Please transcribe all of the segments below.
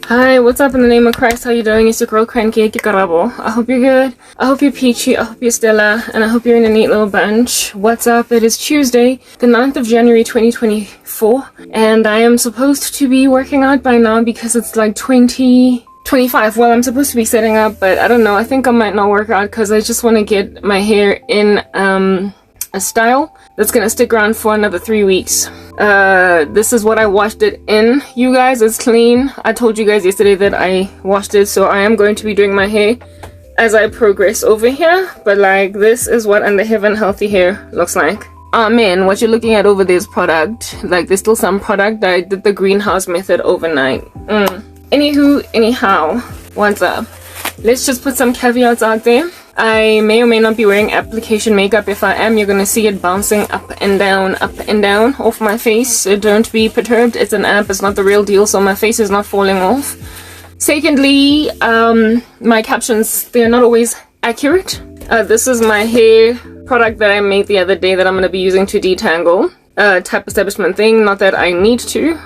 Hi, what's up in the name of Christ? How you doing? It's your girl Cranky Karabo. I hope you're good. I hope you're peachy. I hope you're Stella. And I hope you're in a neat little bunch. What's up? It is Tuesday, the 9th of January 2024. And I am supposed to be working out by now because it's like 20:25. Well, I'm supposed to be setting up, but I don't know. I think I might not work out because I just want to get my hair in a style that's gonna stick around for another 3 weeks. This is what I washed it in, you guys. It's clean. I told you guys yesterday that I washed it, so I am going to be doing my hair as I progress over here. But like, this is what Under Heaven healthy hair looks like. Man, what you're looking at over there is product. Like, there's still some product. I did the greenhouse method overnight. Anywho, anyhow, what's up? Let's just put some caveats out there. I may or may not be wearing application makeup. If I am, you're gonna see it bouncing up and down off my face. So don't be perturbed. It's an app, it's not the real deal, so my face is not falling off. Secondly, my captions, they're not always accurate. This is my hair product that I made the other day that I'm gonna be using to detangle. Type establishment thing, not that I need to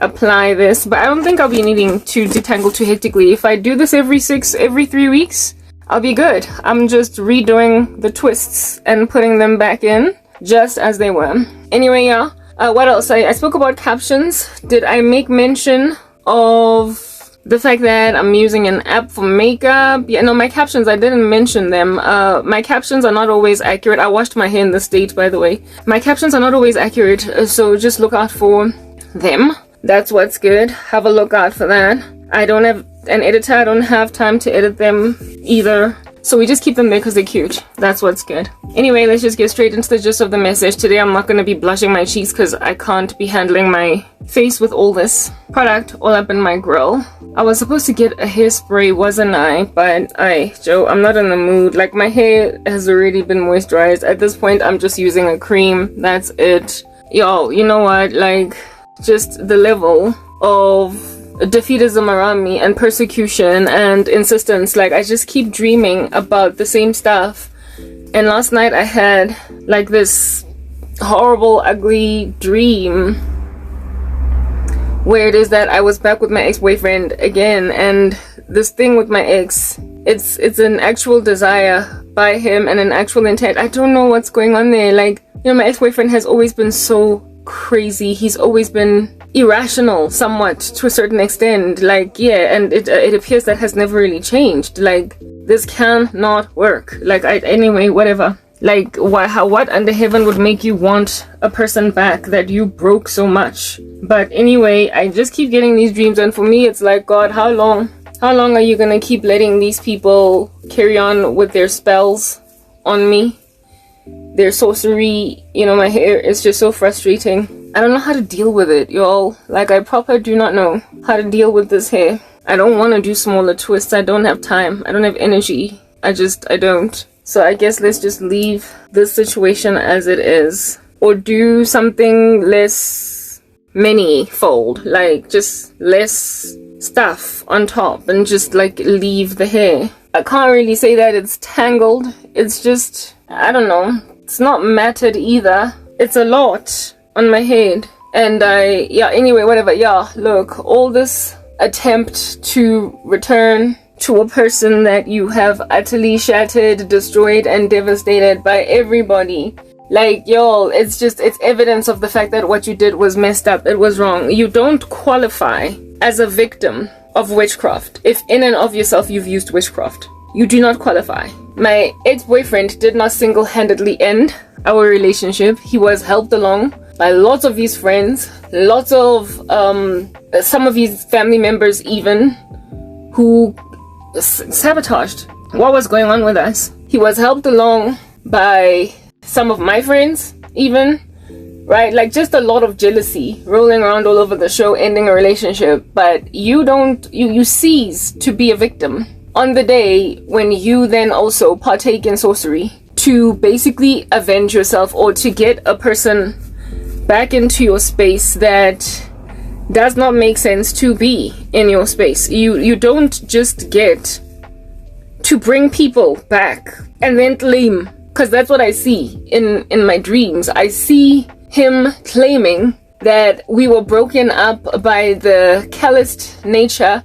apply this, but I don't think I'll be needing to detangle too hectically. If I do this every 3 weeks, I'll be good. I'm just redoing the twists and putting them back in just as they were. Anyway, yeah, what else? I spoke about captions. Did I make mention of the fact that I'm using an app for makeup? Yeah, no, my captions, I didn't mention them. My captions are not always accurate. I washed my hair in the States, by the way. My captions are not always accurate, so just look out for them. That's what's good. Have a look out for that. I don't have an editor. I don't have time to edit them either. So we just keep them there because they're cute. That's what's good. Anyway, let's just get straight into the gist of the message. Today I'm not going to be blushing my cheeks because I can't be handling my face with all this product all up in my grill. I was supposed to get a hairspray, wasn't I? But I'm not in the mood. Like, my hair has already been moisturized. At this point, I'm just using a cream. That's it. Yo, you know what? Like, just the level of defeatism around me and persecution and insistence. Like, I just keep dreaming about the same stuff. And last night I had like this horrible, ugly dream where it is that I was back with my ex-boyfriend again, and this thing with my ex, it's an actual desire by him and an actual intent. I don't know what's going on there. Like, you know, my ex-boyfriend has always been so crazy. He's always been irrational somewhat to a certain extent. Like, yeah, and it appears that has never really changed. Like, this cannot work. Like, anyway, whatever. Like, what under heaven would make you want a person back that you broke so much? But anyway, I just keep getting these dreams, and for me it's like, God, how long are you gonna keep letting these people carry on with their spells on me? Their sorcery, you know, my hair is just so frustrating. I don't know how to deal with it, y'all. Like, I proper do not know how to deal with this hair. I don't want to do smaller twists. I don't have time. I don't have energy. I don't. So I guess let's just leave this situation as it is. Or do something less many-fold. Like, just less stuff on top and just, like, leave the hair. I can't really say that it's tangled. It's just, I don't know. It's not matted either. It's a lot on my head. And anyway, whatever. Yeah, look, all this attempt to return to a person that you have utterly shattered, destroyed, and devastated by everybody. Like, y'all, it's evidence of the fact that what you did was messed up. It was wrong. You don't qualify as a victim of witchcraft if in and of yourself you've used witchcraft. You do not qualify. My ex-boyfriend did not single-handedly end our relationship. He was helped along by lots of his friends, lots of some of his family members even, who sabotaged what was going on with us. He was helped along by some of my friends even, right? Like, just a lot of jealousy rolling around all over the show, ending a relationship. But you cease to be a victim on the day when you then also partake in sorcery to basically avenge yourself or to get a person back into your space that does not make sense to be in your space. You don't just get to bring people back and then claim, because that's what I see in my dreams. I see him claiming that we were broken up by the calloused nature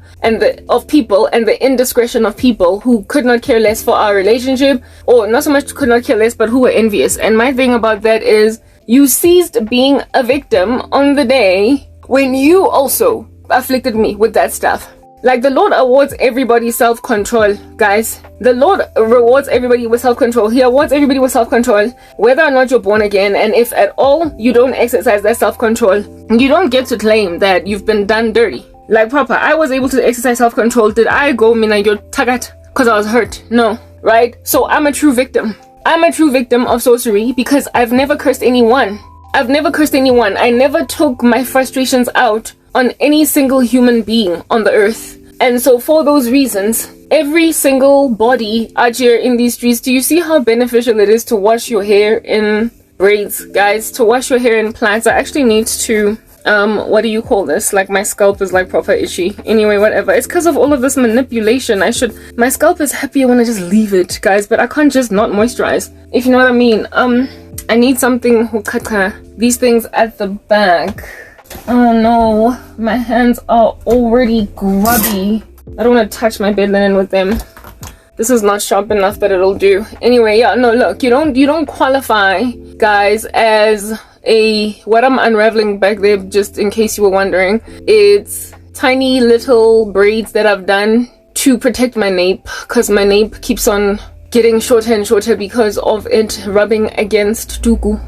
of people and the indiscretion of people who could not care less for our relationship, or not so much could not care less, but who were envious. And my thing about that is, you ceased being a victim on the day when you also afflicted me with that stuff. Like, the Lord awards everybody self-control, guys. The Lord rewards everybody with self-control. He awards everybody with self-control, whether or not you're born again. And if at all you don't exercise that self-control, you don't get to claim that you've been done dirty. Like, proper, I was able to exercise self-control. Did I go mina yo tagat because I was hurt? No, right? So I'm a true victim. I'm a true victim of sorcery because I've never cursed anyone. I've never cursed anyone. I never took my frustrations out on any single human being on the earth. And so for those reasons, every single body out here in these streets, do you see how beneficial it is to wash your hair in braids, guys? To wash your hair in plaits. I actually need to, what do you call this? Like, my scalp is like proper itchy. Anyway, whatever. It's because of all of this manipulation. My scalp is happier when I just leave it, guys, but I can't just not moisturize, if you know what I mean. I need something, these things at the back. Oh no, my hands are already grubby. I don't want to touch my bed linen with them. This is not sharp enough, but it'll do. Anyway, yeah, no, look, you don't qualify, guys, as what I'm unraveling back there, just in case you were wondering. It's tiny little braids that I've done to protect my nape, because my nape keeps on getting shorter and shorter because of it rubbing against tuku.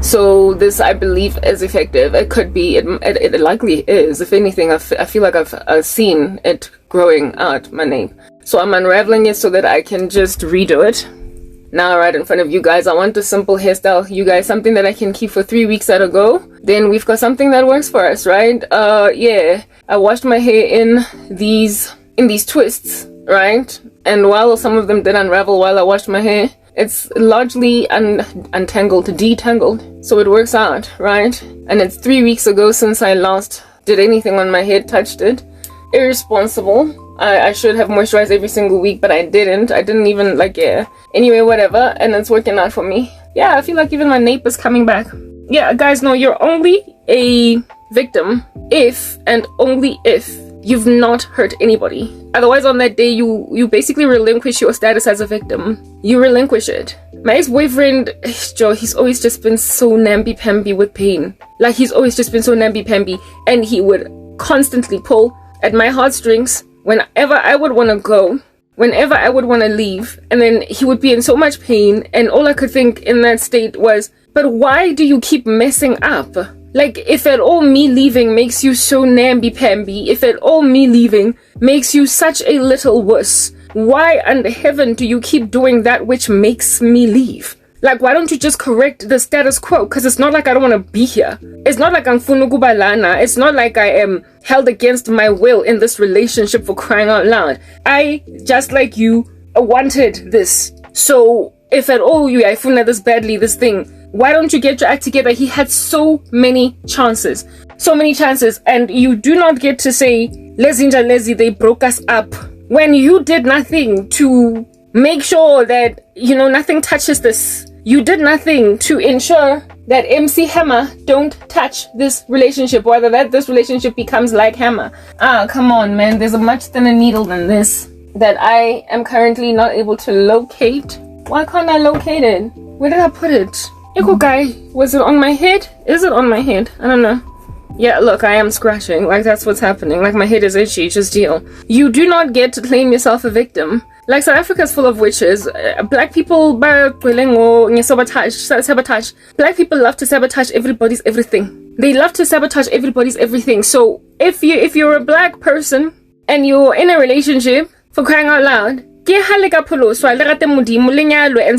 So this, I believe, is effective. It could be, it likely is. If anything, I feel like I've seen it growing out my nape. So I'm unraveling it so that I can just redo it. Now, right in front of you guys, I want a simple hairstyle. You guys, something that I can keep for 3 weeks at a go. Then we've got something that works for us, right? Yeah. I washed my hair in these twists, right? And while some of them did unravel while I washed my hair, it's largely detangled, so it works out, right? And it's 3 weeks ago since I last did anything on my head, touched it. Irresponsible. I should have moisturized every single week, but I didn't. I didn't even, yeah. Anyway, whatever, and it's working out for me. Yeah, I feel like even my nape is coming back. Yeah, guys, no, you're only a victim if and only if you've not hurt anybody. Otherwise, on that day, you basically relinquish your status as a victim. You relinquish it. My ex-boyfriend, Joe, he's always just been so namby-pamby with pain. Like, he's always just been so namby-pamby. And he would constantly pull at my heartstrings whenever I would want to go, whenever I would want to leave. And then he would be in so much pain. And all I could think in that state was, but why do you keep messing up? Like, if at all me leaving makes you so namby-pamby, if at all me leaving makes you such a little wuss, why under heaven do you keep doing that which makes me leave? Like, why don't you just correct the status quo? Because it's not like I don't want to be here. It's not like I'm funugubalana. It's not like I am held against my will in this relationship, for crying out loud. I, just like you, wanted this. So, if at all you ifuna this badly, this thing, why don't you get your act together? He had so many chances. So many chances. And you do not get to say, lazy, they broke us up. When you did nothing to make sure that, nothing touches this. You did nothing to ensure that MC Hammer don't touch this relationship. Whether this relationship becomes like Hammer. Come on, man. There's a much thinner needle than this that I am currently not able to locate. Why can't I locate it? Where did I put it? Echo guy, was it on my head? Is it on my head? I don't know. Yeah, look, I am scratching. Like, that's what's happening. Like, my head is itchy. Just deal. You do not get to claim yourself a victim. Like, South Africa is full of witches. Black people, sabotage. Black people love to sabotage everybody's everything. They love to sabotage everybody's everything. So, if you're a black person and you're in a relationship, for crying out loud, and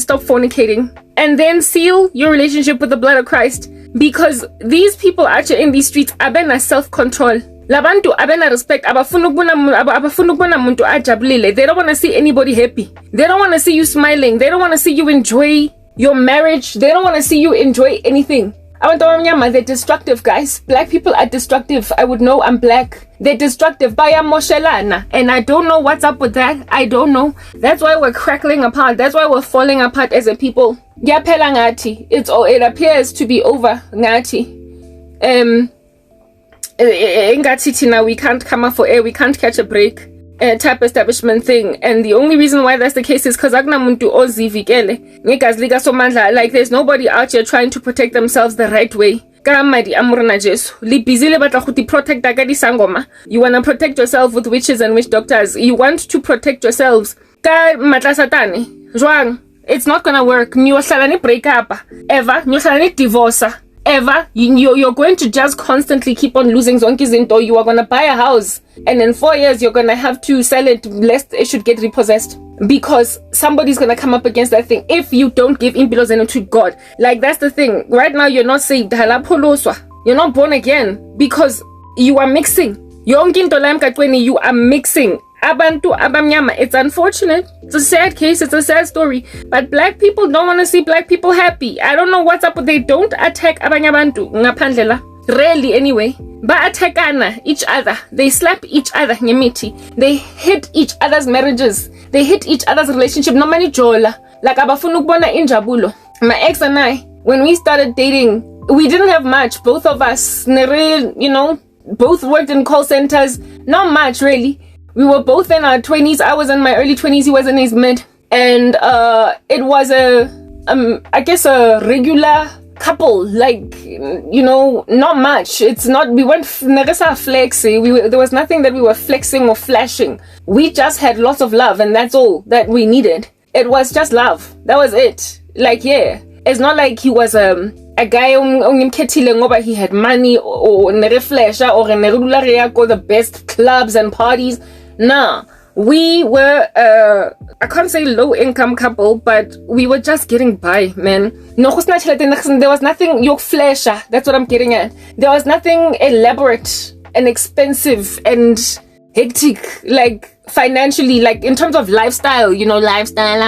stop fornicating. And then seal your relationship with the blood of Christ. Because these people actually in these streets abena self-control. Labantu abena respect. They don't want to see anybody happy. They don't want to see you smiling. They don't want to see you enjoy your marriage. They don't want to see you enjoy anything. They're destructive, guys. Black people are destructive. I would know I'm black. They're destructive. And I don't know what's up with that. I don't know. That's why we're crackling apart. That's why we're falling apart as a people. It appears to be over, ngati. Now we can't come up for air, we can't catch a break type establishment thing. And the only reason why that's the case is because like there's nobody out here trying to protect themselves the right way. You want to protect yourself with witches and witch doctors. You want to protect yourselves. It's not gonna work. Break up ever, divorce ever. You're going to just constantly keep on losing zonki zinto. You are gonna buy a house, and in 4 years you're gonna have to sell it lest it should get repossessed, because somebody's gonna come up against that thing if you don't give impilo zenu to God. Like, that's the thing. Right now you're not saved. You're not born again because you are mixing. You are mixing. Abantu abamnyama. It's unfortunate. It's a sad case. It's a sad story. But black people don't want to see black people happy. I don't know what's up. They don't attack abanye abantu ngaphandlela. Rarely anyway. Ba attackana each other. They slap each other ngemiti. They hit each other's marriages. They hit each other's relationship. No many jola. Like abafuna ukubona injabulo. My ex and I, when we started dating, we didn't have much. Both of us, both worked in call centers. Not much really. We were both in our 20s. I was in my early 20s. He was in his mid. And it was a regular couple. Like, not much. It's not, we weren't flexing. There was nothing that we were flexing or flashing. We just had lots of love, and that's all that we needed. It was just love. That was it. Like, yeah. It's not like he was a guy ngoba he had money or flasher or go the best clubs and parties. Nah, we were I can't say low income couple, but we were just getting by, man. There was nothing flasher. That's what I'm getting at. There was nothing elaborate and expensive and hectic, like financially, like in terms of lifestyle, lifestyle.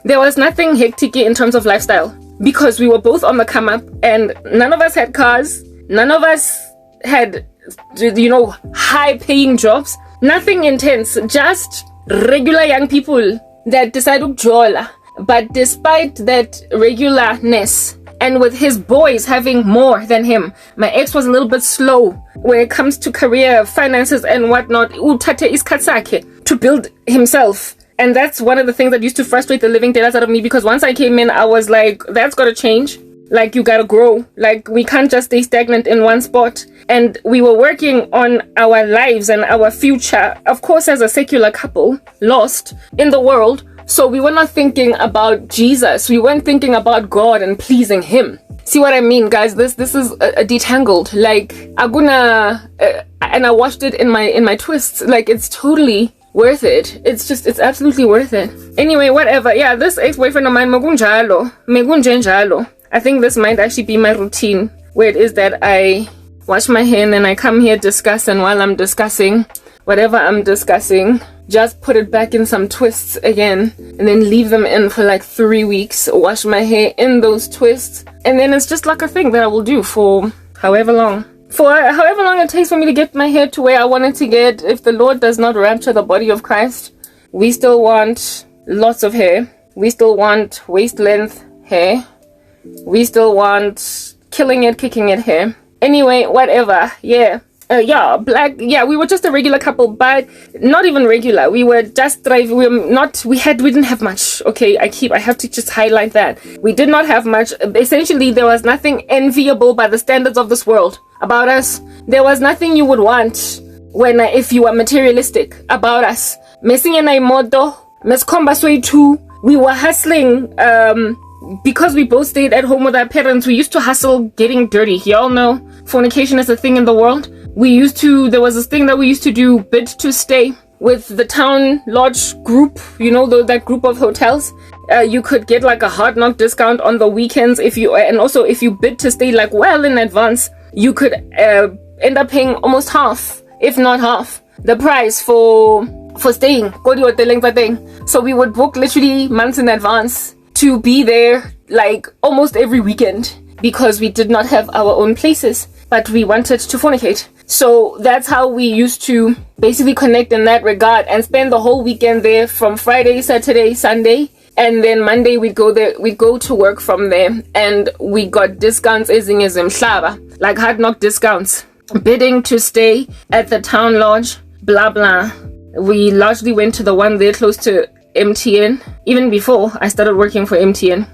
There was nothing hectic in terms of lifestyle because we were both on the come up, and none of us had cars. None of us had, high paying jobs. Nothing intense, just regular young people that decided to jola. But despite that regularness, and with his boys having more than him, my ex was a little bit slow when it comes to career, finances, and whatnot. To build himself. And that's one of the things that used to frustrate the living daylights out of me, because once I came in, I was like, that's gotta change. Like, you gotta grow. Like, we can't just stay stagnant in one spot. And we were working on our lives and our future, of course, as a secular couple, lost in the world. So we were not thinking about Jesus. We weren't thinking about God and pleasing him. See what I mean, guys? This is a detangled. Like, Aguna, and I watched it in my twists. Like, it's totally worth it. It's absolutely worth it. Anyway, whatever. Yeah, this ex-boyfriend of mine, megunjenjalo. I think this might actually be my routine, where it is that I wash my hair and then I come here discuss, and while I'm discussing whatever I'm discussing, just put it back in some twists again, and then leave them in for like 3 weeks, wash my hair in those twists, and then it's just like a thing that I will do for however long it takes for me to get my hair to where I want it to get. If the Lord does not rapture the body of Christ, we still want lots of hair. We still want waist length hair. We still want kicking it hair. Anyway, whatever. Yeah. Black. Yeah, we were just a regular couple, but not even regular. We were just driving. We didn't have much. Okay, I have to just highlight that. We did not have much. Essentially, there was nothing enviable by the standards of this world about us. There was nothing you would want if you were materialistic about us. Messing in a moto, we were hustling, because we both stayed at home with our parents. We used to hustle getting dirty. Y'all know fornication is a thing in the world. There was this thing that we used to do, bid to stay with the town lodge group, that group of hotels. You could get like a hard knock discount on the weekends and also if you bid to stay like well in advance, you could end up paying almost half, if not half, the price for staying. So we would book literally months in advance to be there like almost every weekend, because we did not have our own places, but we wanted to fornicate. So that's how we used to basically connect in that regard and spend the whole weekend there, from Friday, Saturday, Sunday, and then Monday we'd go there, we'd go to work from there, and we got discounts like hard knock discounts, bidding to stay at the town lodge, blah blah. We largely went to the one there close to MTN, even before I started working for MTN.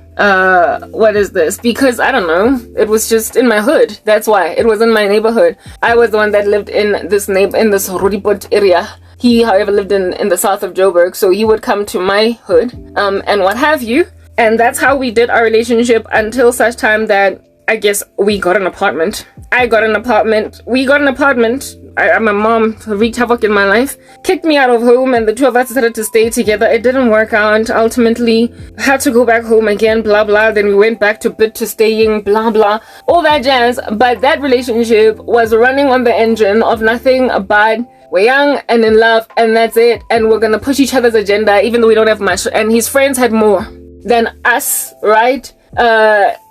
What is this? Because I don't know, it was just in my hood. That's why it was in my neighborhood. I was the one that lived in this Roodepoort area. He, however, lived in the south of Joburg, so he would come to my hood, and what have you. And that's how we did our relationship until such time that I guess we got an apartment. I got an apartment. We got an apartment. My mom wreaked havoc in my life, kicked me out of home, and the two of us decided to stay together. It didn't work out. Ultimately, had to go back home again, blah blah. Then we went back to bid to staying, blah blah, all that jazz. But that relationship was running on the engine of nothing but we're young and in love, and that's it. And we're gonna push each other's agenda, even though we don't have much. And his friends had more than us, right?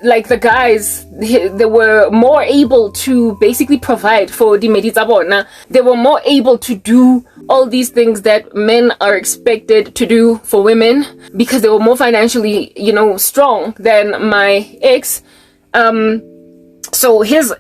Like the guys, they were more able to basically provide for the Medizabona. They were more able to do all these things that men are expected to do for women because they were more financially, strong than my ex. So his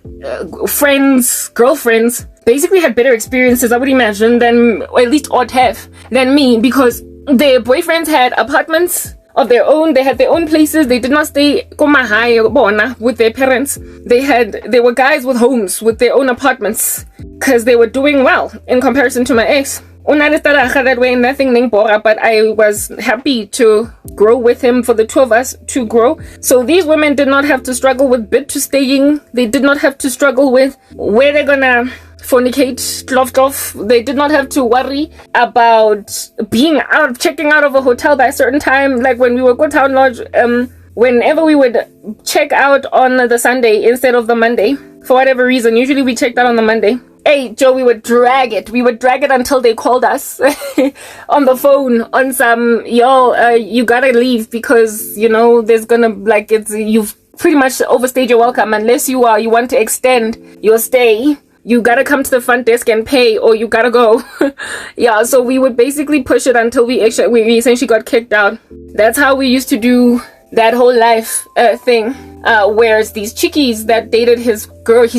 girlfriends basically had better experiences, I would imagine, than, or at least ought have, than me, because their boyfriends had apartments of their own. They had their own places. They did not stay with their parents. They were guys with homes, with their own apartments, because they were doing well in comparison to my ex. That way, nothing, but I was happy to grow with him, for the two of us to grow. So these women did not have to struggle with bid to staying. They did not have to struggle with where they're gonna fornicate, They did not have to worry about checking out of a hotel by a certain time. Like when we would go town lodge, whenever we would check out on the Sunday instead of the Monday, for whatever reason, usually we checked out on the Monday. Hey, Joe, we would drag it until they called us on the phone on some, you gotta leave because, there's gonna, you've pretty much overstayed your welcome. Unless you want to extend your stay, you gotta come to the front desk and pay, or you gotta go. Yeah, so we would basically push it until we essentially got kicked out. That's how we used to do that whole life thing. Whereas these chickies that dated his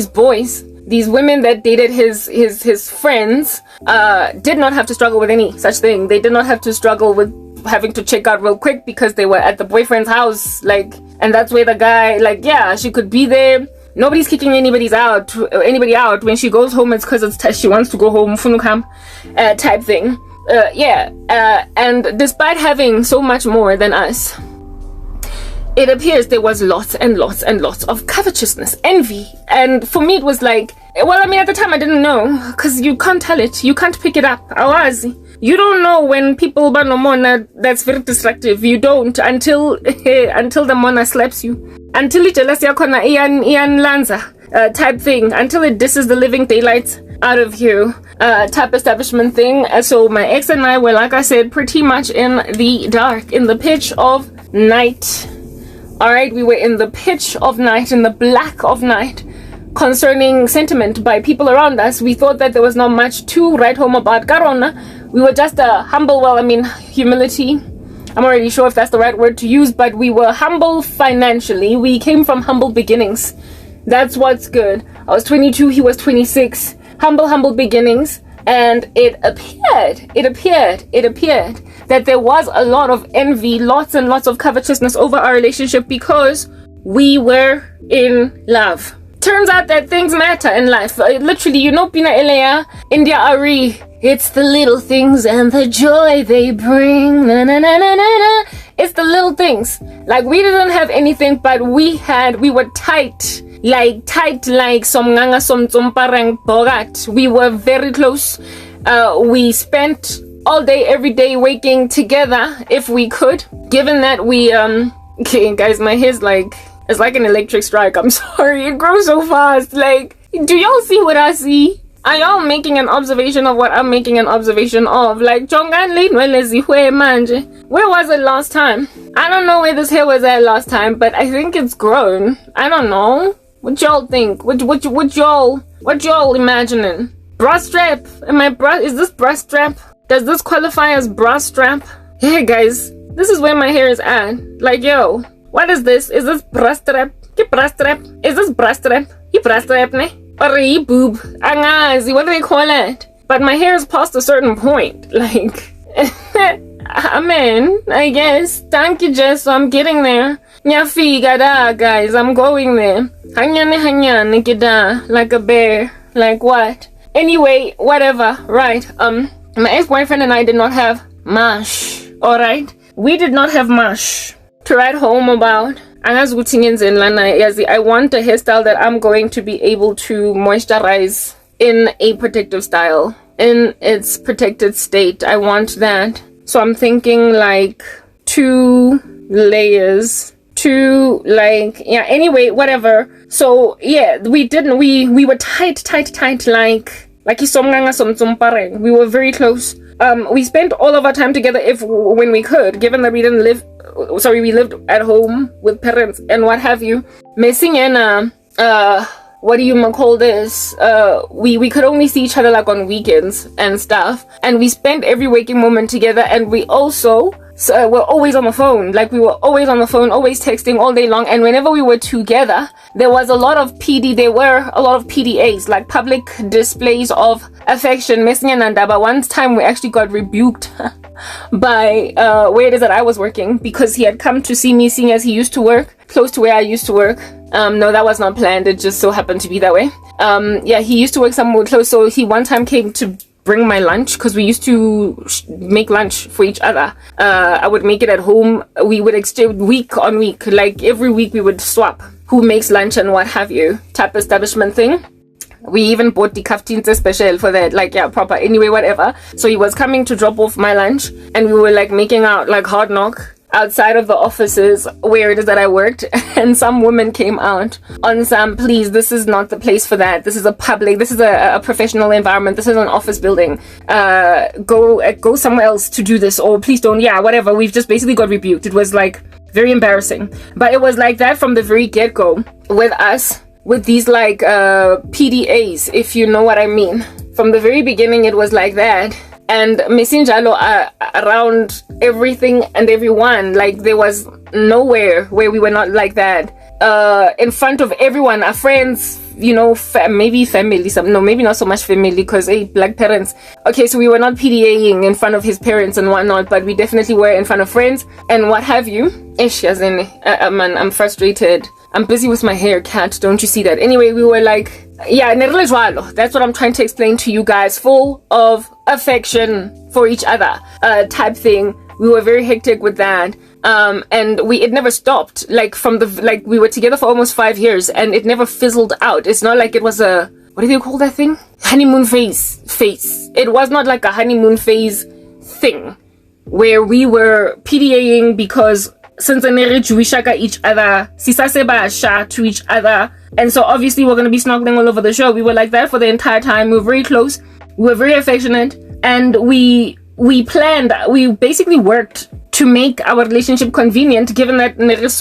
boys, these women that dated his friends, did not have to struggle with any such thing. They did not have to struggle with having to check out real quick because they were at the boyfriend's house, and that's where the guy, she could be there. Nobody's kicking anybody out when she goes home. It's because she wants to go home, type thing. And despite having so much more than us, it appears there was lots and lots and lots of covetousness, envy. And for me, it was at the time I didn't know, because you can't tell it. You can't pick it up. You don't know when people banomona, that's very destructive. You don't until the mona slaps you. Until it jealousy yakona iyan lanza type thing. Until it disses the living daylights out of you type establishment thing. So my ex and I were, like I said, pretty much in the dark, in the pitch of night. Alright, we were in the pitch of night, in the black of night, concerning sentiment by people around us. We thought that there was not much to write home about Karona. We were just humility. I'm already sure if that's the right word to use, but we were humble financially. We came from humble beginnings. That's what's good. I was 22, he was 26. Humble beginnings. And it appeared that there was a lot of envy, lots and lots of covetousness over our relationship because we were in love. Turns out that things matter in life. Literally, Pina Elea, India Ari. It's the little things and the joy they bring. Na, na, na, na, na, na. It's the little things. We didn't have anything, but we were tight. Like somnganga somtsomparang bogat. We were very close. We spent all day, every day waking together if we could. Given that we okay, guys, my hair's it's like an electric strike. I'm sorry, it grows so fast. Do y'all see what I see? Are y'all making an observation of what I'm making an observation of? Where was it last time? I don't know where this hair was at last time, but I think it's grown. I don't know. What y'all think? What y'all imagining? Bra strap? Is this bra strap? Does this qualify as bra strap? Yeah, guys, this is where my hair is at. Like, yo, what is this? Is this bra strap? Bra strap? Is this bra strap? Bra strap ne? Or boob? Angazi, what do they call it? But my hair is past a certain point. Like, amen, I guess. Thank you, Jess. So I'm getting there. Nyafigada, guys. I'm going there. Hanyane hanyane gida. Like a bear. Like what? Anyway, whatever. Right. My ex-boyfriend and I did not have much. Alright? We did not have much to write home about. I want a hairstyle that I'm going to be able to moisturize in a protective style, in its protected state. I want that. So I'm thinking like 2 layers, 2 like, yeah, anyway, whatever. So yeah, we were tight, like we were very close. We spent all of our time together when we could, given that we lived at home with parents and what have you. Missing in what do you call this? We could only see each other like on weekends and stuff, and we spent every waking moment together, and we also were always on the phone. Like, we were always on the phone, always texting all day long. And whenever we were together, there were a lot of PDAs, like public displays of affection. But one time we actually got rebuked by where it is that I was working, because he had come to see me, seeing as he used to work close to where I used to work. No, that was not planned. It just so happened to be that way. Yeah, he used to work somewhere close, so he one time came to bring my lunch, because we used to make lunch for each other. I would make it at home. We would exchange week on week, like every week we would swap who makes lunch and what have you, type establishment thing. We even bought the kaftinze special for that, like, yeah, proper. Anyway, whatever. So he was coming to drop off my lunch, and we were like making out like hard knock outside of the offices where it is that I worked, and some woman came out on some, please, this is not the place for that. This is a professional environment. This is an office building. Go somewhere else to do this, or please don't. Yeah, whatever. We've just basically got rebuked. It was like very embarrassing, but it was like that from the very get-go with us, with these like PDAs, if you know what I mean. From the very beginning, it was like that. And Messinjalo around everything and everyone, like there was nowhere where we were not like that. In front of everyone, our friends, you know, maybe family, maybe not so much family, because black parents. Okay, so we were not PDAing in front of his parents and whatnot, but we definitely were in front of friends and what have you. Man, I'm frustrated. I'm busy with my hair, cat. Don't you see that? Anyway, we were like, yeah, that's what I'm trying to explain to you guys. Full of affection for each other, type thing. We were very hectic with that. And it never stopped. Like we were together for almost 5 years, and it never fizzled out. It's not like it was what do you call that thing? Honeymoon phase. It was not like a honeymoon phase thing where we were PDAing because since we shaka each other, sisaseba to each other, and so obviously we're gonna be snorkeling all over the show. We were like that for the entire time. We were very close, we were very affectionate, and we basically worked to make our relationship convenient, given that that's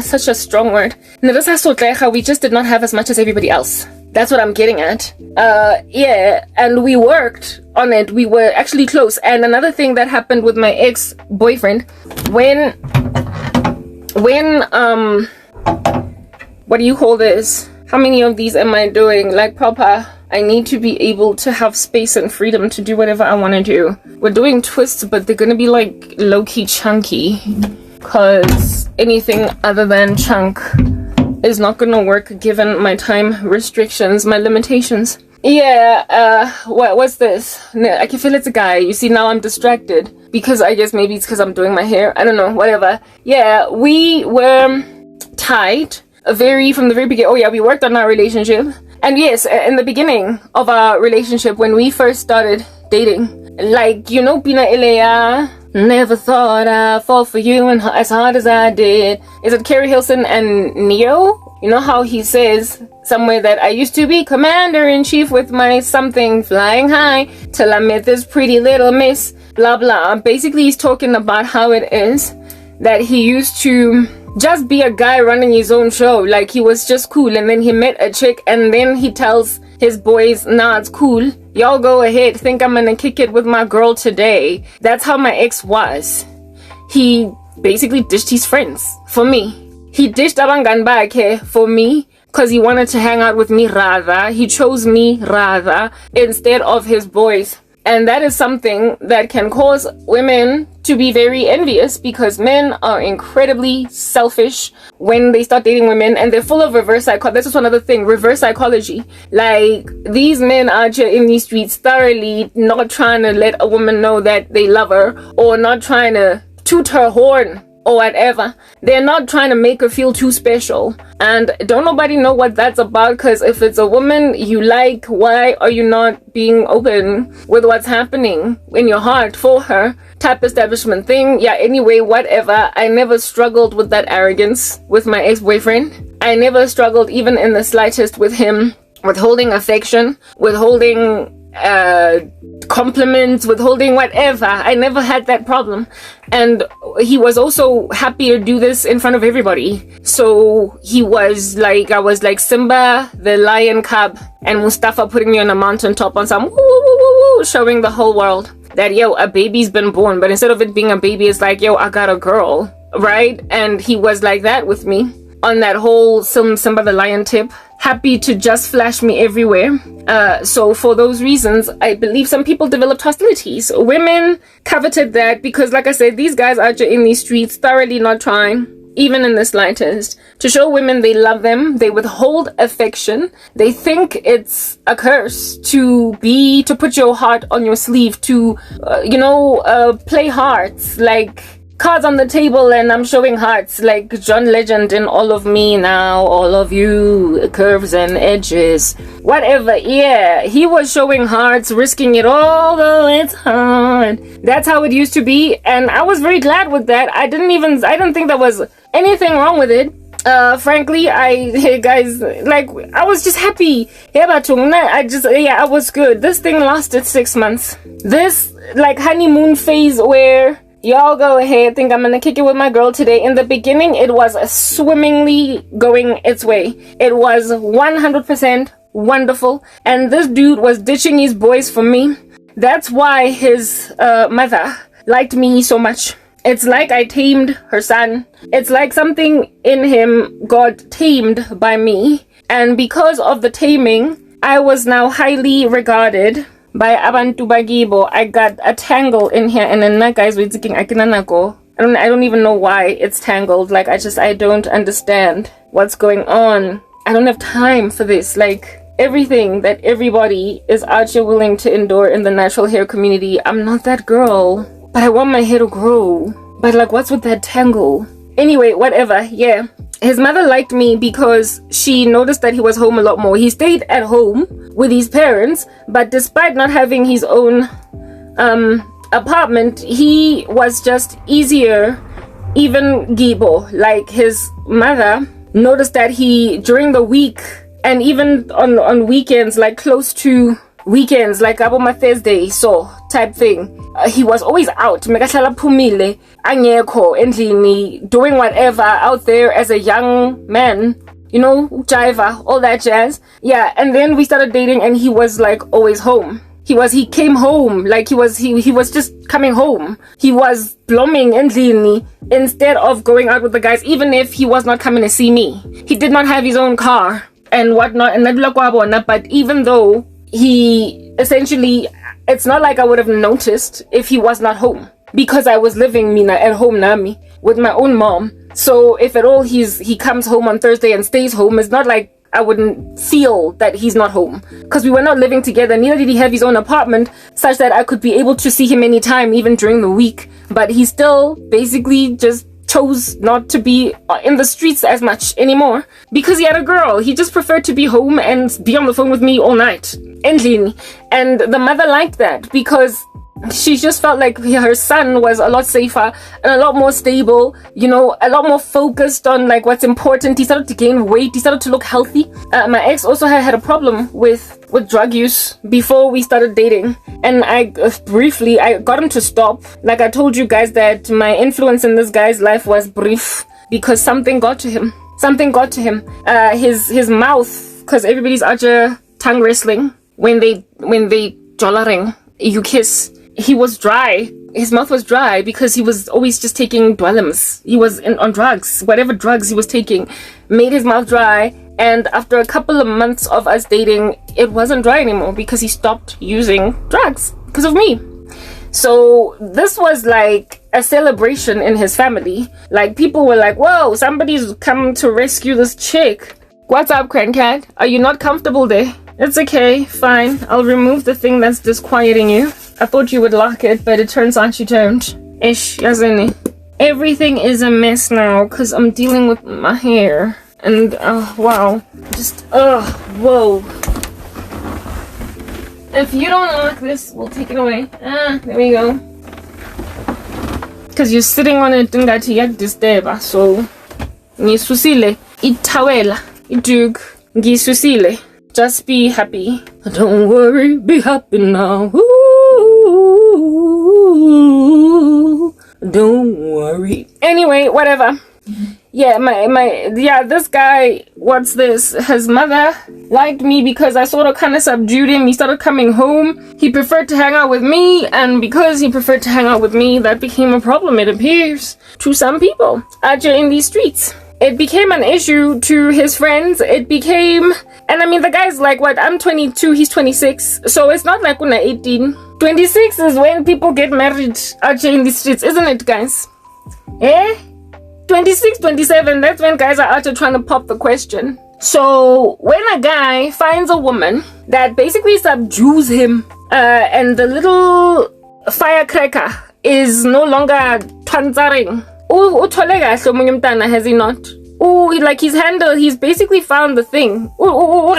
such a strong word. We just did not have as much as everybody else. That's what I'm getting at. Yeah, and we worked on it. We were actually close. And another thing that happened with my ex-boyfriend, when what do you call this? How many of these am I doing? Like, proper, I need to be able to have space and freedom to do whatever I want to do. We're doing twists, but they're gonna be like low-key chunky, because anything other than chunk is not gonna work given my time restrictions, my limitations. Yeah, what's this? No, I can feel it's a guy. You see, now I'm distracted because I guess maybe it's because I'm doing my hair. I don't know, whatever. Yeah, we were tight from the very beginning. Oh yeah, we worked on our relationship. And yes, in the beginning of our relationship, when we first started dating, like, you know, Pina Ilea, never thought I'd fall for you and as hard as I did. Is it Carrie Hilson and Neo? You know how he says somewhere that I used to be commander-in-chief with my something flying high till I met this pretty little miss, blah blah. Basically, he's talking about how it is that he used to just be a guy running his own show. Like, he was just cool, and then he met a chick, and then he tells his boys, nah, it's cool, y'all go ahead, think I'm gonna kick it with my girl today. That's how my ex was. He basically ditched his friends for me. He ditched abangani bakhe for me because he wanted to hang out with me rather. He chose me rather instead of his boys. And that is something that can cause women to be very envious, because men are incredibly selfish when they start dating women, and they're full of reverse psychology. That's just another thing, reverse psychology. Like, these men out here in these streets thoroughly not trying to let a woman know that they love her, or not trying to toot her horn or whatever. They're not trying to make her feel too special. And don't nobody know what that's about, because if it's a woman you like, why are you not being open with what's happening in your heart for her? Type establishment thing. Yeah, anyway, whatever. I never struggled with that arrogance with my ex-boyfriend. I never struggled even in the slightest with him withholding affection, withholding compliments, withholding whatever. I never had that problem. And he was also happy to do this in front of everybody. So he was like, I was like Simba the lion cub, and Mustafa putting me on a mountaintop on some woo, woo, woo, woo, showing the whole world that, yo, a baby's been born. But instead of it being a baby, it's like, yo, I got a girl, right? And he was like that with me on that whole Simba the lion tip, happy to just flash me everywhere. So for those reasons, I believe some people developed hostilities. Women coveted that because, like I said, these guys are in these streets thoroughly not trying, even in the slightest, to show women they love them. They withhold affection. They think it's a curse to put your heart on your sleeve, to play hearts, like cards on the table, and I'm showing hearts like John Legend in All of Me Now, All of You, Curves and Edges, whatever. Yeah, he was showing hearts, risking it all, though it's hard. That's how it used to be, and I was very glad with that. I didn't think there was anything wrong with it. Frankly, hey guys, like, I was just happy. I was good. This thing lasted 6 months. This, like, honeymoon phase where y'all go ahead, think I'm gonna kick it with my girl today. In the beginning, it was swimmingly going its way. It was 100% wonderful. And this dude was ditching his boys for me. That's why his mother liked me so much. It's like I tamed her son. It's like something in him got tamed by me. And because of the taming, I was now highly regarded by abantu bagibo. I got a tangle in here, and then that guy's thinking I don't even know why it's tangled. Like, I don't understand what's going on. I don't have time for this. Like, everything that everybody is out here willing to endure in the natural hair community, I'm not that girl, but I want my hair to grow. But like, what's with that tangle? Anyway, whatever. Yeah, his mother liked me because she noticed that he was home a lot more. He stayed at home with his parents, but despite not having his own apartment, he was just easier. Even Gibo, like, his mother noticed that he, during the week and even on weekends, like close to weekends, like Aboma Thursday, so type thing, he was always out, mekahlala phumile, angekho endlini, doing whatever out there as a young man, jiva, all that jazz. Yeah, and then we started dating, and he was like always home. He came home, like he was just coming home. He was blooming endlini instead of going out with the guys, even if he was not coming to see me. He did not have his own car and whatnot, and but even though he essentially, it's not like I would have noticed if he was not home, because I was living at home nami with my own mom. So if at all he comes home on Thursday and stays home, it's not like I wouldn't feel that he's not home, because we were not living together. Neither did he have his own apartment such that I could be able to see him anytime, even during the week. But he still basically just chose not to be in the streets as much anymore because he had a girl. He just preferred to be home and be on the phone with me all night. And the mother liked that because she just felt like her son was a lot safer and a lot more stable, a lot more focused on like what's important. He started to gain weight. He started to look healthy. My ex also had a problem with drug use before we started dating, and I got him to stop. Like I told you guys that my influence in this guy's life was brief because something got to him. His mouth, because everybody's out here tongue wrestling when they jollering, you kiss. He was dry. His mouth was dry because he was always just taking dwellums. He was on drugs. Whatever drugs he was taking made his mouth dry. And after a couple of months of us dating, it wasn't dry anymore because he stopped using drugs because of me. So this was like a celebration in his family. Like, people were like, whoa, somebody's come to rescue this chick. What's up, Crancat? Are you not comfortable there? It's okay, fine. I'll remove the thing that's disquieting you. I thought you would lock it, but it turns out you don't. Ish, yazini. Everything is a mess now because I'm dealing with my hair. And, wow. Just, whoa. If you don't like this, we'll take it away. There we go. Because you're sitting on it and that you disturb. So, ngisusile itawela idug ngisusile. Just be happy. Don't worry, be happy now. Ooh, don't worry. Anyway, whatever. Yeah, this guy, what's this? His mother liked me because I sort of kind of subdued him. He started coming home. He preferred to hang out with me, and because he preferred to hang out with me, that became a problem, it appears, to some people out here in these streets. It became an issue to his friends. It became, and I mean, the guy's like, what, I'm 22, he's 26, so it's not like when I'm 18. 26 is when people get married out here in the streets, isn't it, guys? 26, 27, that's when guys are out here trying to pop the question. So when a guy finds a woman that basically subdues him, and the little firecracker is no longer twanzaring, has he not? Like he's handled, he's basically found the thing. All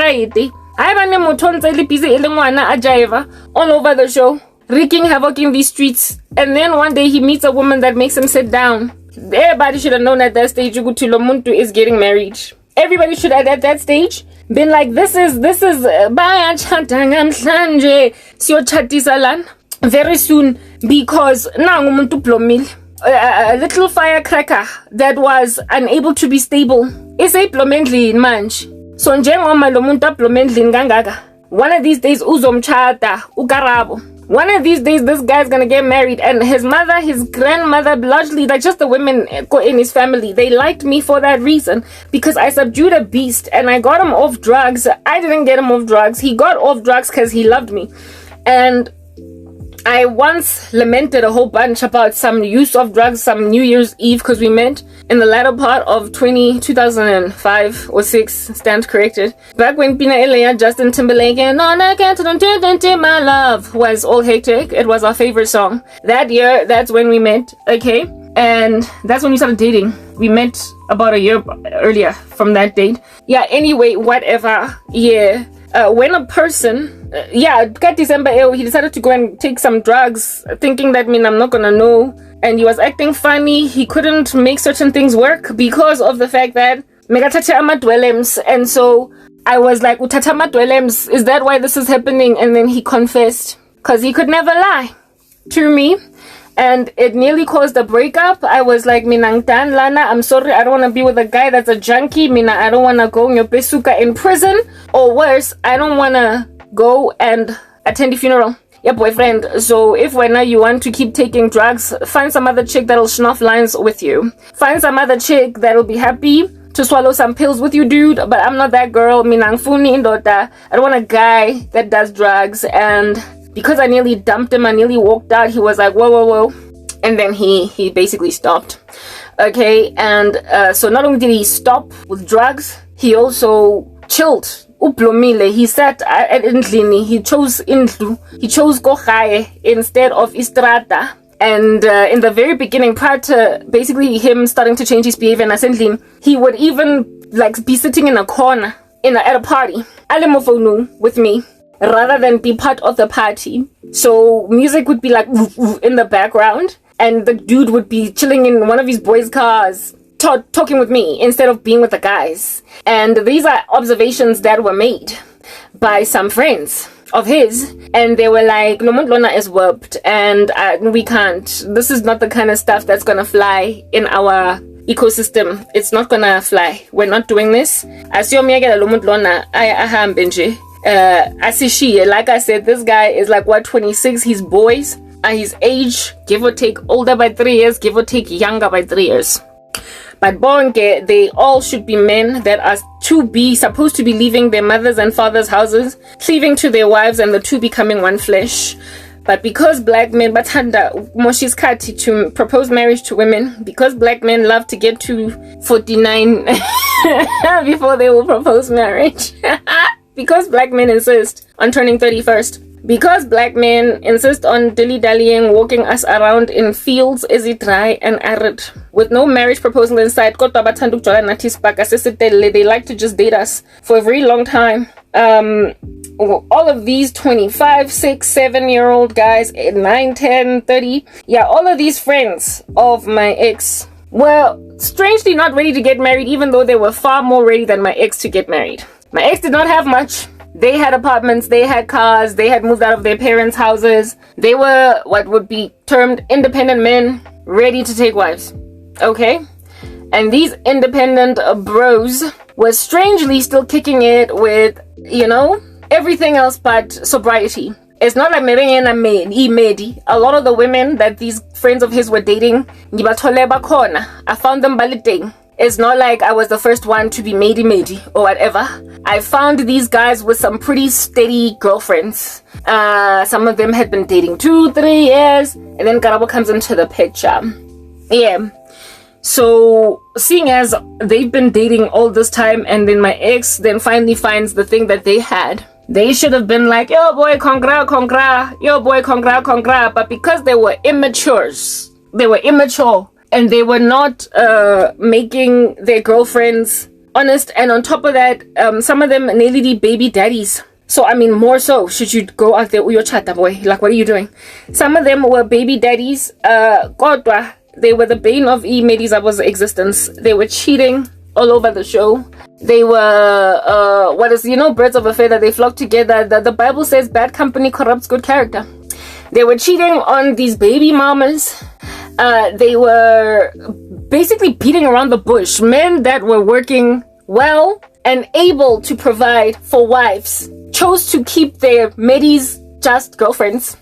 over the show, wreaking havoc in these streets. And then one day he meets a woman that makes him sit down. Everybody should have known at that stage ukuthi lo muntu is getting married. Everybody should have at that stage been like, this is bayachata namhlanje siyochatisa lana very soon, because nangu umuntu ublomile. A little firecracker that was unable to be stable is a blomendlini manje. So njengoma lo muntu ablomendlini kangaka, one of these days uzomchata ukarabo. One of these days this guy's gonna get married, and his mother, his grandmother, largely like just the women in his family, they liked me for that reason, because I subdued a beast and I got him off drugs. I didn't get him off drugs. He got off drugs because he loved me. And I once lamented a whole bunch about some use of drugs some New Year's Eve, because we met in the latter part of 2005 or 6, stand corrected. Back when Pina Elea, Justin Timberlake, and On I Can't Do My Love was all hectic. It was our favorite song. That year, that's when we met, okay? And that's when we started dating. We met about a year earlier from that date. Yeah, anyway, whatever. Yeah. When a person, December, he decided to go and take some drugs, thinking that I'm not gonna know, and he was acting funny. He couldn't make certain things work because of the fact that megatata amadwelems, and so I was like, utata amadwelems, is that why this is happening? And then he confessed, because he could never lie to me. And it nearly caused a breakup. I was like, Minangtan Lana, I'm sorry, I don't want to be with a guy that's a junkie. I don't want to go in your besuka in prison. Or worse, I don't want to go and attend the funeral. Your boyfriend. So if when you want to keep taking drugs, find some other chick that'll snuff lines with you. Find some other chick that'll be happy to swallow some pills with you, dude. But I'm not that girl. Minangfuni indota. I don't want a guy that does drugs. And because I nearly dumped him, I nearly walked out, he was like, whoa. And then he basically stopped. Okay, and so not only did he stop with drugs, he also chilled. Uplomile, he sat at Indlini, he chose Indlu, he chose Kochaye instead of Istrata. And in the very beginning, prior to basically him starting to change his behavior in Asendlin, he would even like be sitting in a corner at a party, alemofonu with me, rather than be part of the party. So music would be like in the background, and the dude would be chilling in one of his boys' cars, talking with me instead of being with the guys. And these are observations that were made by some friends of his, and they were like, Lona is warped, and we can't. This is not the kind of stuff that's gonna fly in our ecosystem. It's not gonna fly. We're not doing this. Asishi, like I said, this guy is like, what, 26? He's boys. His age, give or take, older by 3 years, give or take, younger by 3 years. But bonke, they all should be men that are supposed to be leaving their mothers and fathers' houses, cleaving to their wives, and the two becoming one flesh. But because black men, bathanda Moshi's kati to propose marriage to women, because black men love to get to 49 before they will propose marriage, because black men insist on turning 31st, because black men insist on dilly-dallying, walking us around in fields easy, dry and arid, with no marriage proposal in sight, they like to just date us for a very long time. All of these 25, 6, 7-year-old guys, 9, 10, 30, yeah, all of these friends of my ex were strangely not ready to get married, even though they were far more ready than my ex to get married. My ex did not have much. They had apartments, they had cars, they had moved out of their parents' houses. They were what would be termed independent men, ready to take wives. Okay? And these independent bros were strangely still kicking it with, everything else but sobriety. It's not like a lot of the women that these friends of his were dating, I found them balloting. It's not like I was the first one to be matey or whatever. I found these guys with some pretty steady girlfriends. Some of them had been dating 2-3 years, and then Karabo comes into the picture. Yeah. So, seeing as they've been dating all this time, and then my ex then finally finds the thing that they had, they should have been like, yo boy, congra, yo boy, congra. But because they were immature, and they were not making their girlfriends honest, and on top of that, some of them nearly baby daddies. So I mean, more so, should you go out there with your chata boy? Like, what are you doing? Some of them were baby daddies. Kodwa, they were the bane of Medizabo's existence. They were cheating all over the show. They were birds of a feather, they flock together. The Bible says bad company corrupts good character. They were cheating on these baby mamas. They were basically beating around the bush. Men that were working well and able to provide for wives chose to keep their middies just girlfriends.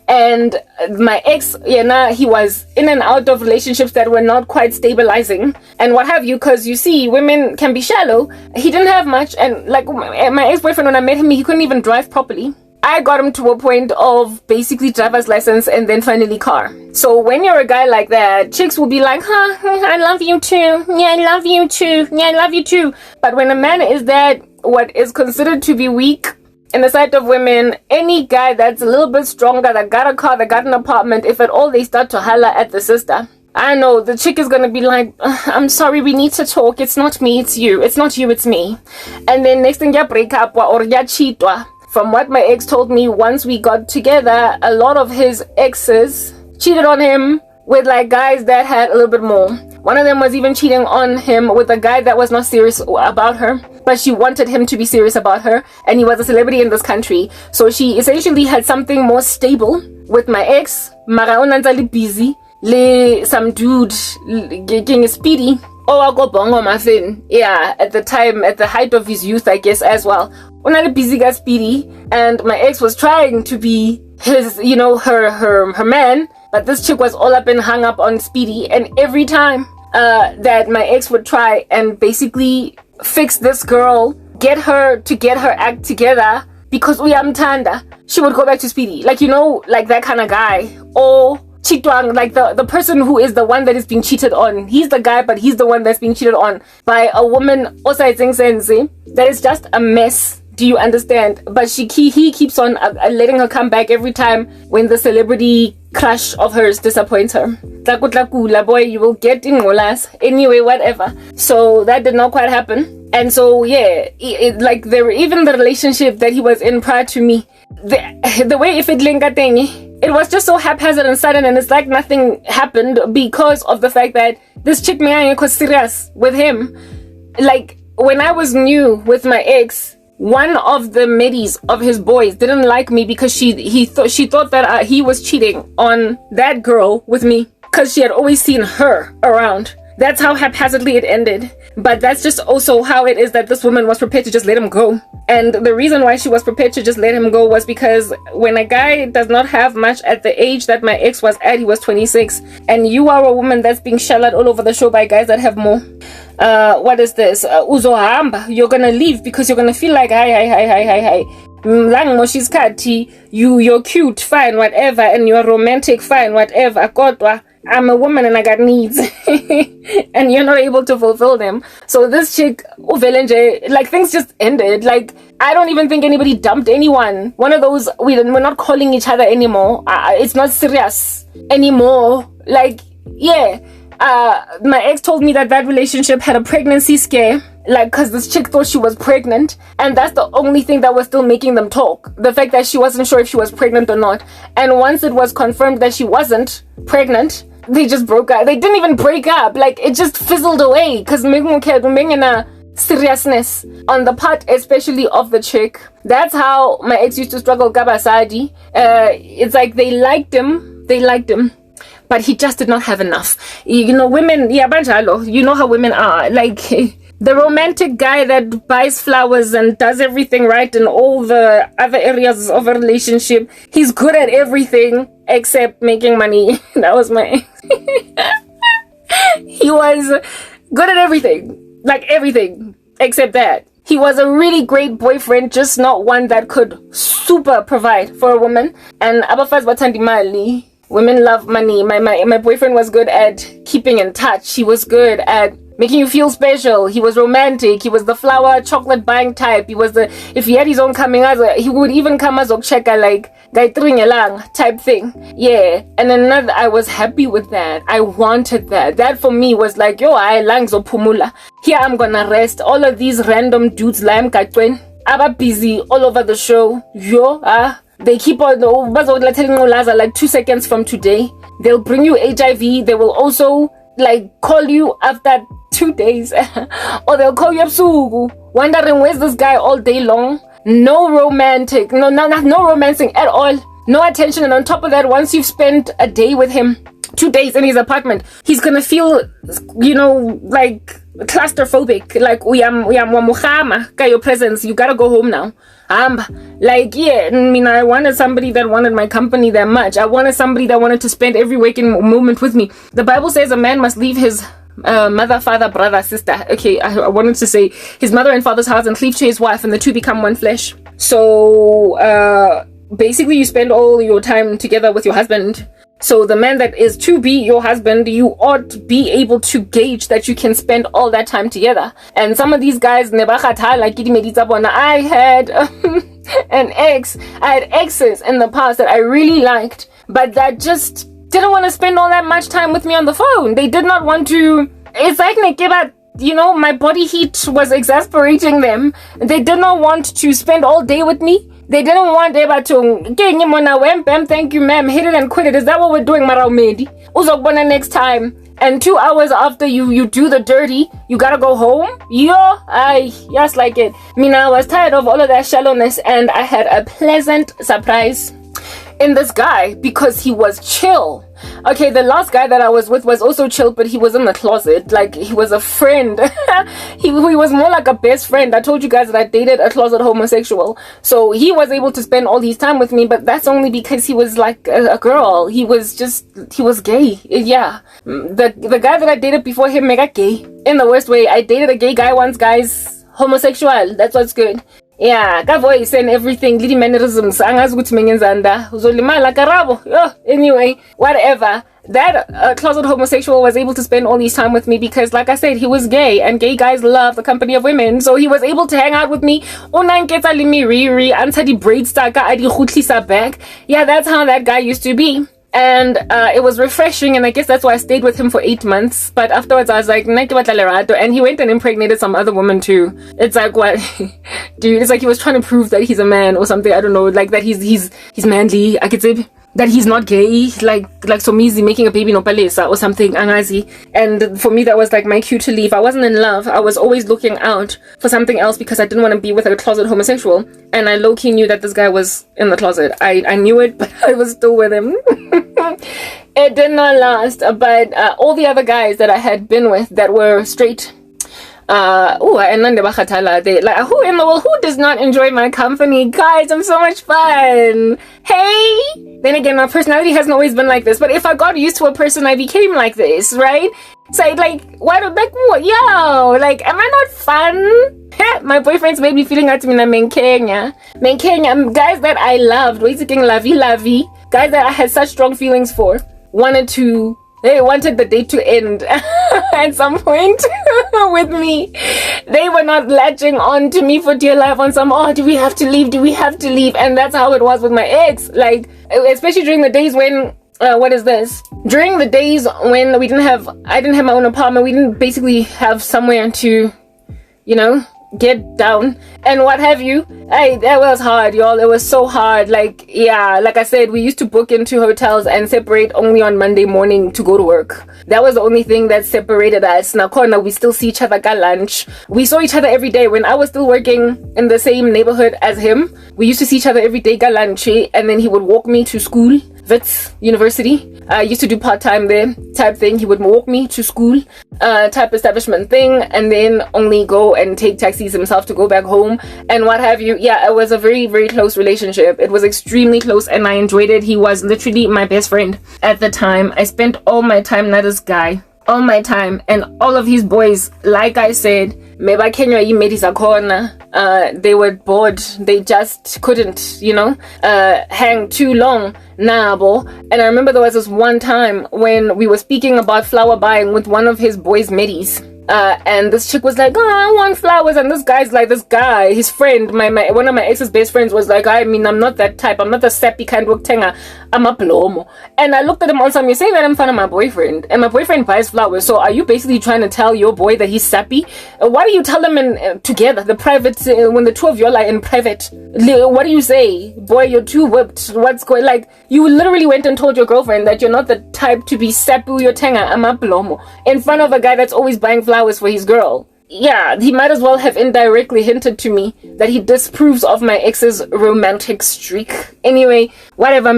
And my ex, he was in and out of relationships that were not quite stabilizing and what have you, because you see, women can be shallow. He didn't have much, and like my ex-boyfriend, when I met him, he couldn't even drive properly. I got him to a point of basically driver's license and then finally car. So when you're a guy like that, chicks will be like, I love you too. Yeah, I love you too. Yeah, I love you too. But when a man is that, what is considered to be weak in the sight of women, any guy that's a little bit stronger, that got a car, that got an apartment, if at all they start to holler at the sister, I know the chick is gonna be like, I'm sorry, we need to talk. It's not me, it's you. It's not you, it's me. And then next thing, ya break up or ya cheatwa. From what my ex told me, once we got together, a lot of his exes cheated on him with like guys that had a little bit more. One of them was even cheating on him with a guy that was not serious about her, but she wanted him to be serious about her, and he was a celebrity in this country. So she essentially had something more stable with my ex. Mara onanzali busy, le some dude getting speedy. Oh, I go bongo muffin. Yeah, at the time, at the height of his youth, I guess as well. Unali busy got speedy, and my ex was trying to be his, her man, but this chick was all up and hung up on Speedy, and every time that my ex would try and basically fix this girl, get her act together, because uyamtanda, she would go back to Speedy, like that kind of guy. Or chitwang, like the person who is the one that is being cheated on. He's the guy, but he's the one that's being cheated on by a woman that is just a mess. Do you understand? But he keeps on letting her come back every time when the celebrity crush of hers disappoints her. Tlakula boy, you will get in molas. Anyway, whatever. So that did not quite happen. And so yeah, even the relationship that he was in prior to me, the way if it it was just so haphazard and sudden, and it's like nothing happened because of the fact that this chick was serious with him. Like when I was new with my ex, one of the middies of his boys didn't like me because she thought that he was cheating on that girl with me, because she had always seen her around. That's how haphazardly it ended. But that's just also how it is that this woman was prepared to just let him go. And the reason why she was prepared to just let him go was because when a guy does not have much at the age that my ex was at, he was 26, and you are a woman that's being shelled all over the show by guys that have more. What is this? Uzohamba, you're gonna leave because you're gonna feel like hi. You're cute, fine, whatever, and you're romantic, fine, whatever. Kodwa, I'm a woman and I got needs. And you're not able to fulfill them. So this chick, Uvelenje, like things just ended. Like, I don't even think anybody dumped anyone. One of those, we're not calling each other anymore. It's not serious anymore. Like, yeah. My ex told me that relationship had a pregnancy scare, like, because this chick thought she was pregnant, and that's the only thing that was still making them talk, the fact that she wasn't sure if she was pregnant or not. And once it was confirmed that she wasn't pregnant, they just broke up. They didn't even break up, like, it just fizzled away, because seriousness on the part especially of the chick. That's how my ex used to struggle. Kabasadi, it's like they liked him, but he just did not have enough. You know, women, yeah, banjalo, you know how women are. Like, the romantic guy that buys flowers and does everything right in all the other areas of a relationship, he's good at everything except making money. That was my he was good at everything, like everything except that. He was a really great boyfriend, just not one that could super provide for a woman. And abafaz bathanda imali. Women love money. My boyfriend was good at keeping in touch. He was good at making you feel special. He was romantic. He was the flower chocolate buying type. He was the, if he had his own coming out, he would even come as okcheka, like gaitringelang type thing. Yeah. And another, I was happy with that. I wanted that. That for me was like, yo, I langzo pumula. Here I'm gonna rest. All of these random dudes lam katwen aba busy all over the show. Yo, they keep on like 2 seconds from today. They'll bring you HIV. They will also like call you after 2 days. Or they'll call you up wondering where's this guy all day long. No romantic, no romancing at all. No attention. And on top of that, once you've spent a day with him, 2 days in his apartment, he's gonna feel, you know, like claustrophobic. Like your presence, you gotta go home now. Like, yeah, I mean, I wanted somebody that wanted my company that much. I wanted somebody that wanted to spend every waking moment with me. The Bible says a man must leave his mother, father, brother, sister. Okay, I wanted to say his mother and father's house and cleave to his wife, and the two become one flesh. So basically you spend all your time together with your husband. So the man that is to be your husband, you ought to be able to gauge that you can spend all that time together. And some of these guys, like I had an ex, I had exes in the past that I really liked, but that just didn't want to spend all that much time with me on the phone. They did not want to. It's like you know, my body heat was exasperating them. They did not want to spend all day with me. They didn't want ever to thank you, ma'am, hit it and quit it. Is that what we're doing, Maraumedi? Uzokbona next time. And 2 hours after you do the dirty, you gotta go home? Yes, like it. I was tired of all of that shallowness, and I had a pleasant surprise in this guy because he was chill. Okay, the last guy that I was with was also chill, but he was in the closet. Like, he was a friend. he was more like a best friend. I told you guys that I dated a closet homosexual. So he was able to spend all his time with me, but that's only because he was like a girl. He was gay. Yeah. The guy that I dated before him mega gay. In the worst way. I dated a gay guy once, guys. Homosexual. That's what's good. Yeah, ka voice and everything, little mannerisms. Karabo. Anyway, whatever. That closet homosexual was able to spend all his time with me because, like I said, he was gay, and gay guys love the company of women. So he was able to hang out with me. Yeah, that's how that guy used to be. And it was refreshing, and I guess that's why I stayed with him for 8 months. But afterwards I was like, and he went and impregnated some other woman too. It's like, what? Dude, it's like he was trying to prove that he's a man or something. I don't know, like that he's manly. I could say that he's not gay, like Somizi making a baby no palesa or something, angazi. And for me, that was like my cue to leave. I wasn't in love. I was always looking out for something else because I didn't want to be with a closet homosexual. And I low-key knew that this guy was in the closet. I knew it, but I was still with him. It did not last, but all the other guys that I had been with that were straight, and then they like, who in the world, who does not enjoy my company? Guys, I'm so much fun. Hey, then again, my personality hasn't always been like this, but if I got used to a person, I became like this, right? So like, what, like, what, yo, like, am I not fun? My boyfriends made me feeling out to me na Kenya, guys that I loved, waiting lovey, guys that I had such strong feelings for, they wanted the date to end at some point with me. They were not latching on to me for dear life on some, do we have to leave? And that's how it was with my ex. Like, especially during the days when, during the days when I didn't have my own apartment. We didn't basically have somewhere to, get down and what have you. Hey, that was hard, y'all. It was so hard. Like, yeah, like I said, we used to book into hotels and separate only on Monday morning to go to work. That was the only thing that separated us. Now, we still see each other at lunch. We saw each other every day. When I was still working in the same neighborhood as him, we used to see each other every day at lunch, and then he would walk me to school. Wits University. I used to do part-time there type thing. He would walk me to school type establishment thing, and then only go and take taxis himself to go back home and what have you. Yeah, it was a very, very close relationship. It was extremely close and I enjoyed it. He was literally my best friend at the time. I spent all my time with this guy. All my time, and all of his boys, like I said, maybe Kenya they were bored. They just couldn't, hang too long. And I remember there was this one time when we were speaking about flower buying with one of his boys' middies. And this chick was like, I want flowers, and this guy, his friend, one of my ex's best friends, was like, I mean, I'm not that type, I'm not the sappy kind of tenga, I'm a plomo. And I looked at him also, you're saying that I'm fond of my boyfriend, and my boyfriend buys flowers, so are you basically trying to tell your boy that he's sappy? Why do you tell them in together, the private, when the two of you are like in private, what do you say? Boy, you're too whipped, what's going, like, you literally went and told your girlfriend that you're not the type to be sappy, your tenga, I'm a plomo, in front of a guy that's always buying flowers for his girl. Yeah, he might as well have indirectly hinted to me that he disapproves of my ex's romantic streak. Anyway, whatever,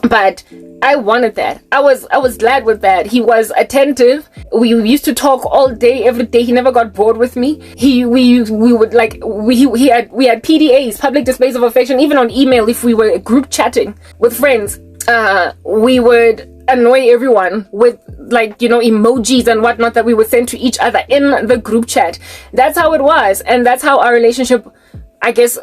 but I wanted that. I was glad with that. He was attentive. We used to talk all day, every day. He never got bored with me. We had PDAs, public displays of affection, even on email. If we were group chatting with friends, we would annoy everyone with emojis and whatnot that we would send to each other in the group chat. That's how it was, and that's how our relationship, I guess,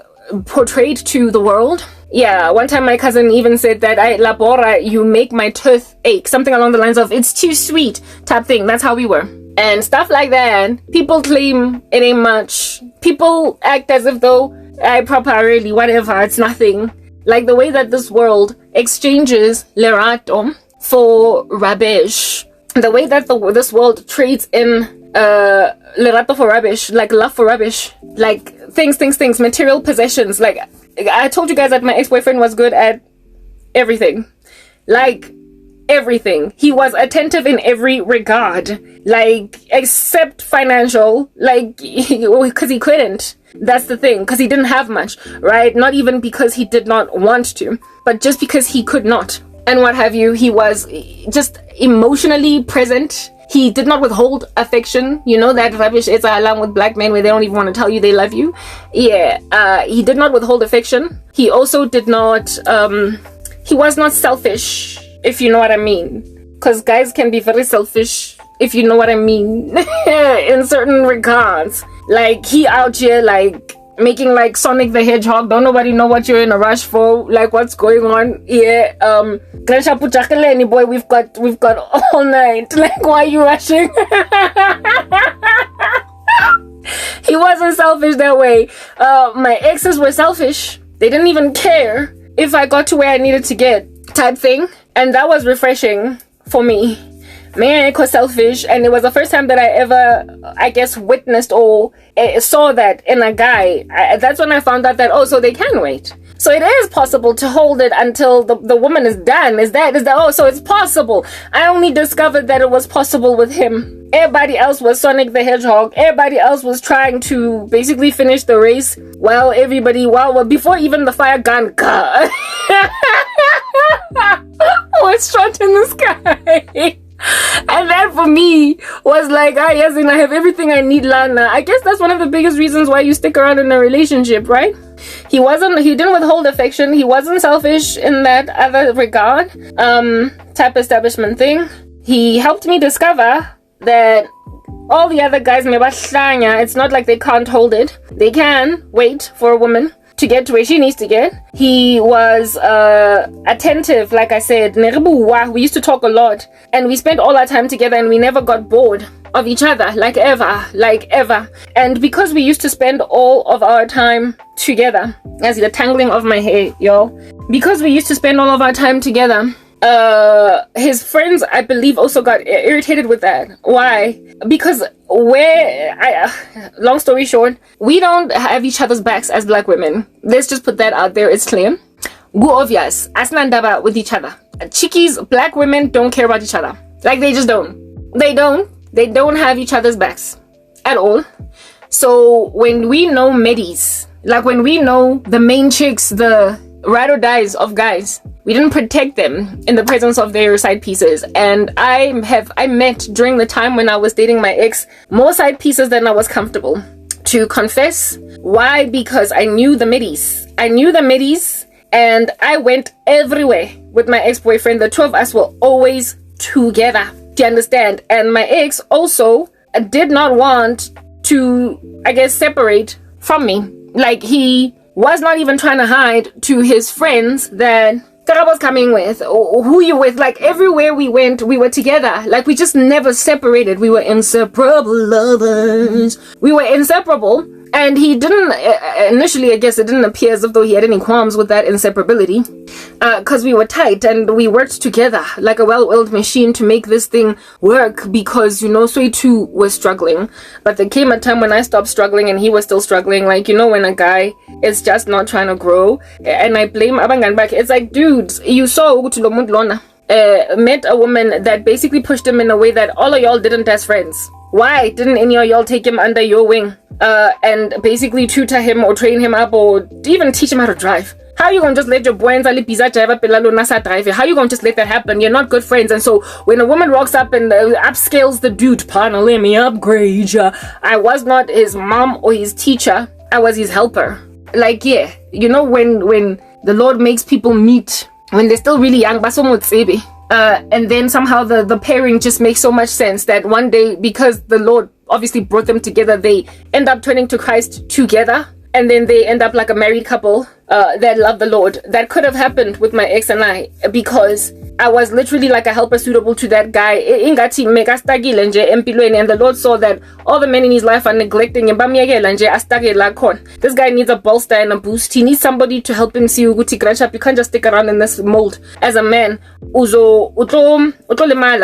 portrayed to the world. Yeah, one time my cousin even said that, Labora, you make my tooth ache, something along the lines of, it's too sweet type thing. That's how we were, and stuff like that. People claim it ain't much. People act as if though I properly whatever, it's nothing. Like the way that this world exchanges lerato for rubbish, the way that this world trades in lerato for rubbish, like love for rubbish, like things, material possessions. Like I told you guys that my ex-boyfriend was good at everything, like everything. He was attentive in every regard, like except financial, like because he couldn't. That's the thing, because he didn't have much, right? Not even because he did not want to, but just because he could not. And what have you, he was just emotionally present. He did not withhold affection. You know that rubbish is along with black men where they don't even want to tell you they love you. Yeah, he did not withhold affection. He also did not, he was not selfish, if you know what I mean. Because guys can be very selfish, if you know what I mean, in certain regards. Like, he out here, like, making like Sonic the Hedgehog. Don't nobody know what you're in a rush for, like what's going on. Yeah, boy, we've got all night. Like, why are you rushing? He wasn't selfish that way. My exes were selfish. They didn't even care if I got to where I needed to get, type thing. And that was refreshing for me. Man, it was selfish, and it was the first time that I ever, I guess, witnessed or saw that in a guy. That's when I found out that, oh, so they can wait. So it is possible to hold it until the woman is done. Is that, oh, so it's possible. I only discovered that it was possible with him. Everybody else was Sonic the Hedgehog. Everybody else was trying to basically finish the race. Well, before even the fire gun, was shot in the sky. And that for me was like, yes, and I have everything I need, Lana. I guess that's one of the biggest reasons why you stick around in a relationship, right? He didn't withhold affection. He wasn't selfish in that other regard, type establishment thing. He helped me discover that all the other guys, it's not like they can't hold it. They can wait for a woman to get to where she needs to get. He was attentive, like I said. We used to talk a lot, and we spent all our time together, and we never got bored of each other, like ever. And because we used to spend all of our time together, as the tangling of my hair, y'all, because we used to spend all of our time together, his friends, I believe, also got irritated with that. Why? Because long story short, we don't have each other's backs as black women. Let's just put that out there. It's clear. Go obvious. Asnandaba with each other. Chickies, black women don't care about each other. Like, they just don't. They don't have each other's backs at all. So when we know middies, like when we know the main chicks, the ride or dies of guys, we didn't protect them in the presence of their side pieces. And I met during the time when I was dating my ex more side pieces than I was comfortable to confess. Why? Because I knew the middies. And I went everywhere with my ex-boyfriend. The two of us were always together. Do you understand? And my ex also did not want to, I guess, separate from me. Like, he was not even trying to hide to his friends that Karabo's coming with, or who you with. Like, everywhere we went, we were together. Like, we just never separated. We were inseparable lovers. We were inseparable. And he didn't, initially, I guess it didn't appear as if though he had any qualms with that inseparability. Because we were tight and we worked together like a well-oiled machine to make this thing work, because, Sway too was struggling. But there came a time when I stopped struggling and he was still struggling. Like, when a guy is just not trying to grow. And I blame Abangan back. It's like, dudes, you saw met a woman that basically pushed him in a way that all of y'all didn't as friends. Why didn't any of y'all take him under your wing and basically tutor him or train him up or even teach him how to drive? How are you gonna just let your boy drive? How are you gonna just let that happen? You're not good friends. And so when a woman walks up and upscales the dude, partner, let me upgrade ya. I was not his mom or his teacher. I was his helper. Like, yeah, when the Lord makes people meet when they're still really young, and then somehow the pairing just makes so much sense that one day, because the Lord obviously brought them together, they end up turning to Christ together, and then they end up like a married couple that love the Lord. That could have happened with my ex and I, because I was literally like a helper suitable to that guy. And the Lord saw that all the men in his life are neglecting him. This guy needs a bolster and a boost. He needs somebody to help him see Uguti Grandshap. You can't just stick around in this mold as a man.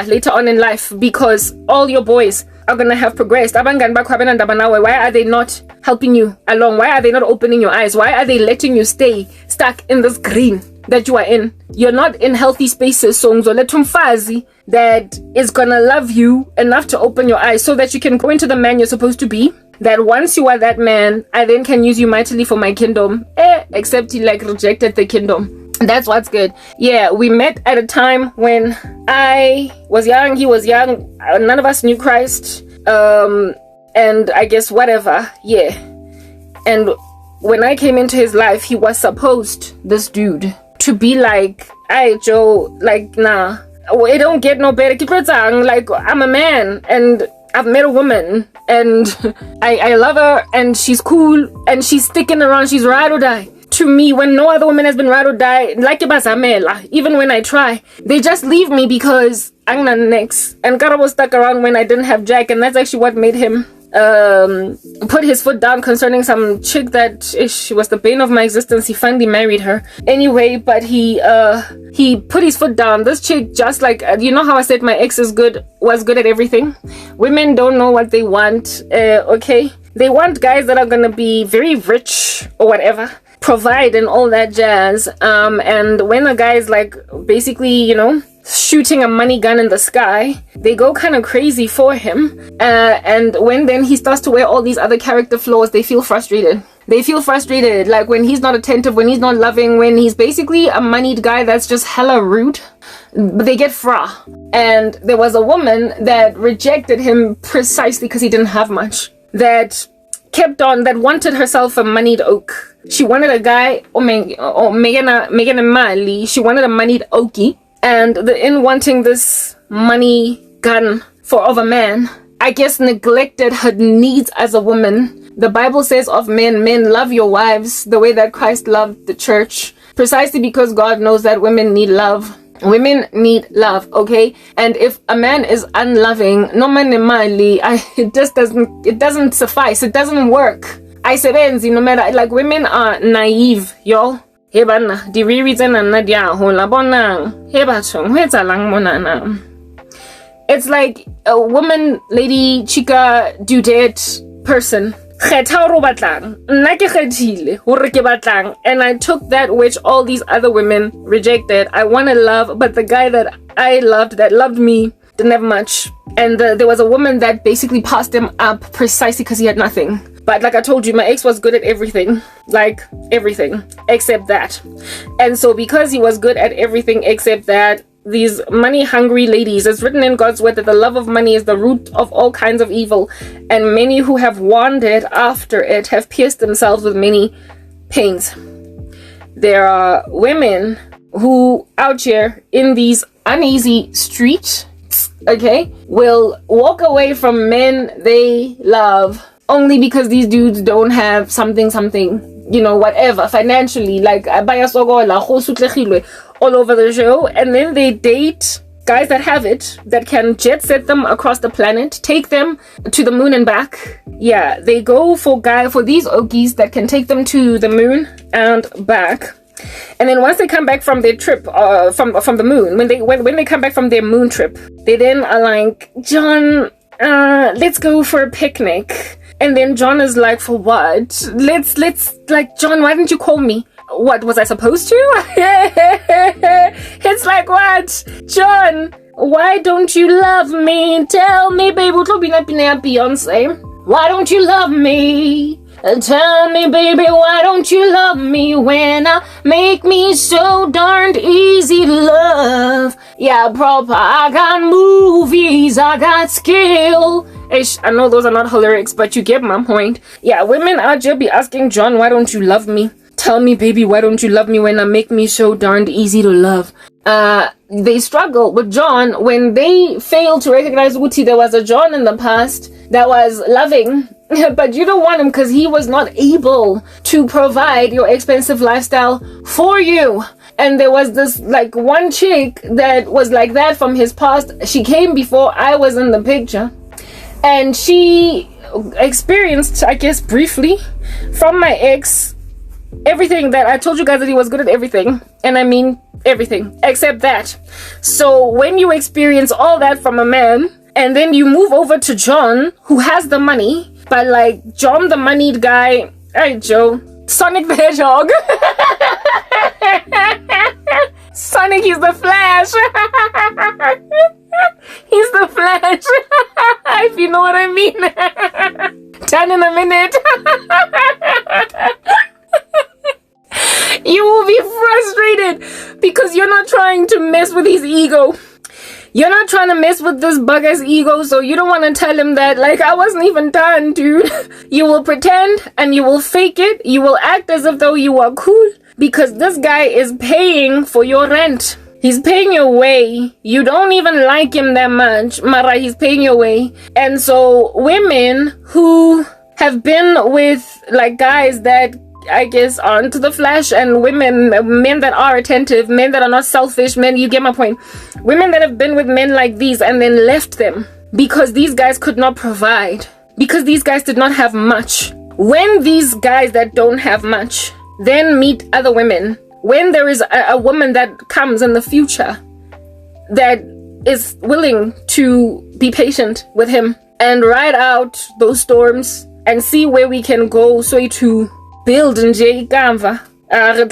Later on in life, because all your boys are gonna have progressed. Why are they not helping you along? Why are they not opening your eyes? Why are they letting you stay stuck in this green that you are in? You're not in healthy spaces. So that is gonna love you enough to open your eyes so that you can go into the man you're supposed to be. That once you are that man, I then can use you mightily for my kingdom. Except he rejected the kingdom. That's what's good. Yeah, we met at a time when I was young, he was young, none of us knew Christ, and I guess whatever, yeah. And when I came into his life, he was supposed, this dude, to be like, hey Joe, like, nah, it don't get no better. Like, I'm a man, and I've met a woman, and I love her, and she's cool, and she's sticking around, she's ride or die. To me, when no other woman has been ride or die, like even when I try, they just leave me because I'm not next. And Karabo stuck around when I didn't have Jack, and that's actually what made him put his foot down concerning some chick that she was the bane of my existence. He finally married her anyway, but he put his foot down. This chick, just like how I said my ex was good at everything. Women don't know what they want. Okay, they want guys that are gonna be very rich or whatever, provide and all that jazz, and when a guy is like basically shooting a money gun in the sky. They go kind of crazy for him. And when then he starts to wear all these other character flaws, they feel frustrated. They feel frustrated, like when he's not attentive, when he's not loving, when he's basically a moneyed guy that's just hella rude. They get fra. And there was a woman that rejected him precisely because he didn't have much. That kept on, that wanted herself a moneyed oak. She wanted a guy, she wanted a moneyed oakie. And in wanting this money gun of a man, I guess neglected her needs as a woman. The Bible says of men, love your wives the way that Christ loved the church. Precisely because God knows that women need love. Women need love, okay? And if a man is unloving, no man it just doesn't suffice. It doesn't work. I say, no matter, like, women are naive, y'all. It's like a woman, lady, chica, dudette person. And I took that which all these other women rejected. I wanted love, but the guy that I loved, that loved me, didn't have much. And there was a woman that basically passed him up precisely because he had nothing. But like I told you, my ex was good at everything. Like everything except that. And so because he was good at everything except that, these money hungry ladies, it's written in God's word that the love of money is the root of all kinds of evil, and many who have wandered after it have pierced themselves with many pains. There are women who out here in these uneasy streets, okay, will walk away from men they love only because these dudes don't have something, you know, whatever, financially, like all over the show, and then they date guys that have it, that can jet set them across the planet, take them to the moon and back. Yeah, they go for these okies that can take them to the moon and back. And then once they come back from their trip from the moon, when they come back from their moon trip, they then are like, John, let's go for a picnic. And then John is like, for what? Let's like, John, why didn't you call me? What was I supposed to? It's like, what? John, why don't you love me? Tell me, baby. Beyonce. Why don't you love me? Tell me, baby, why don't you love me when I make me so darned easy to love? Yeah, proper. I got movies, I got skill. Ish, I know those are not her lyrics, but you get my point. Yeah, women out here be asking John, why don't you love me? Tell me, baby, why don't you love me when I make me so darned easy to love? They struggle with John when they fail to recognize Uti. There was a John in the past that was loving, but you don't want him because he was not able to provide your expensive lifestyle for you. And there was this like one chick that was like that from his past. She came before I was in the picture, and she experienced, I guess briefly, from my ex, everything that I told you guys, that he was good at everything. And I mean everything except that. So when you experience all that from a man, and then you move over to John, who has the money, but like John the moneyed guy, hey Joe, Sonic the Hedgehog. Sonic, he's the Flash. He's the Flash. If you know what I mean. 10 in a minute. You will be frustrated because you're not trying to mess with his ego. You're not trying to mess with this bugger's ego, so you don't want to tell him that, like, I wasn't even done, dude. You will pretend and you will fake it. You will act as if though you are cool because this guy is paying for your rent. He's paying your way. You don't even like him that much, Mara. He's paying your way. And so women who have been with like guys that I guess aren't the Flash, and men that are attentive, men that are not selfish, men, you get my point. Women that have been with men like these and then left them because these guys could not provide, because these guys did not have much. When these guys that don't have much then meet other women, when there is a woman that comes in the future that is willing to be patient with him and ride out those storms and see where we can go, so to build in J Gamva. So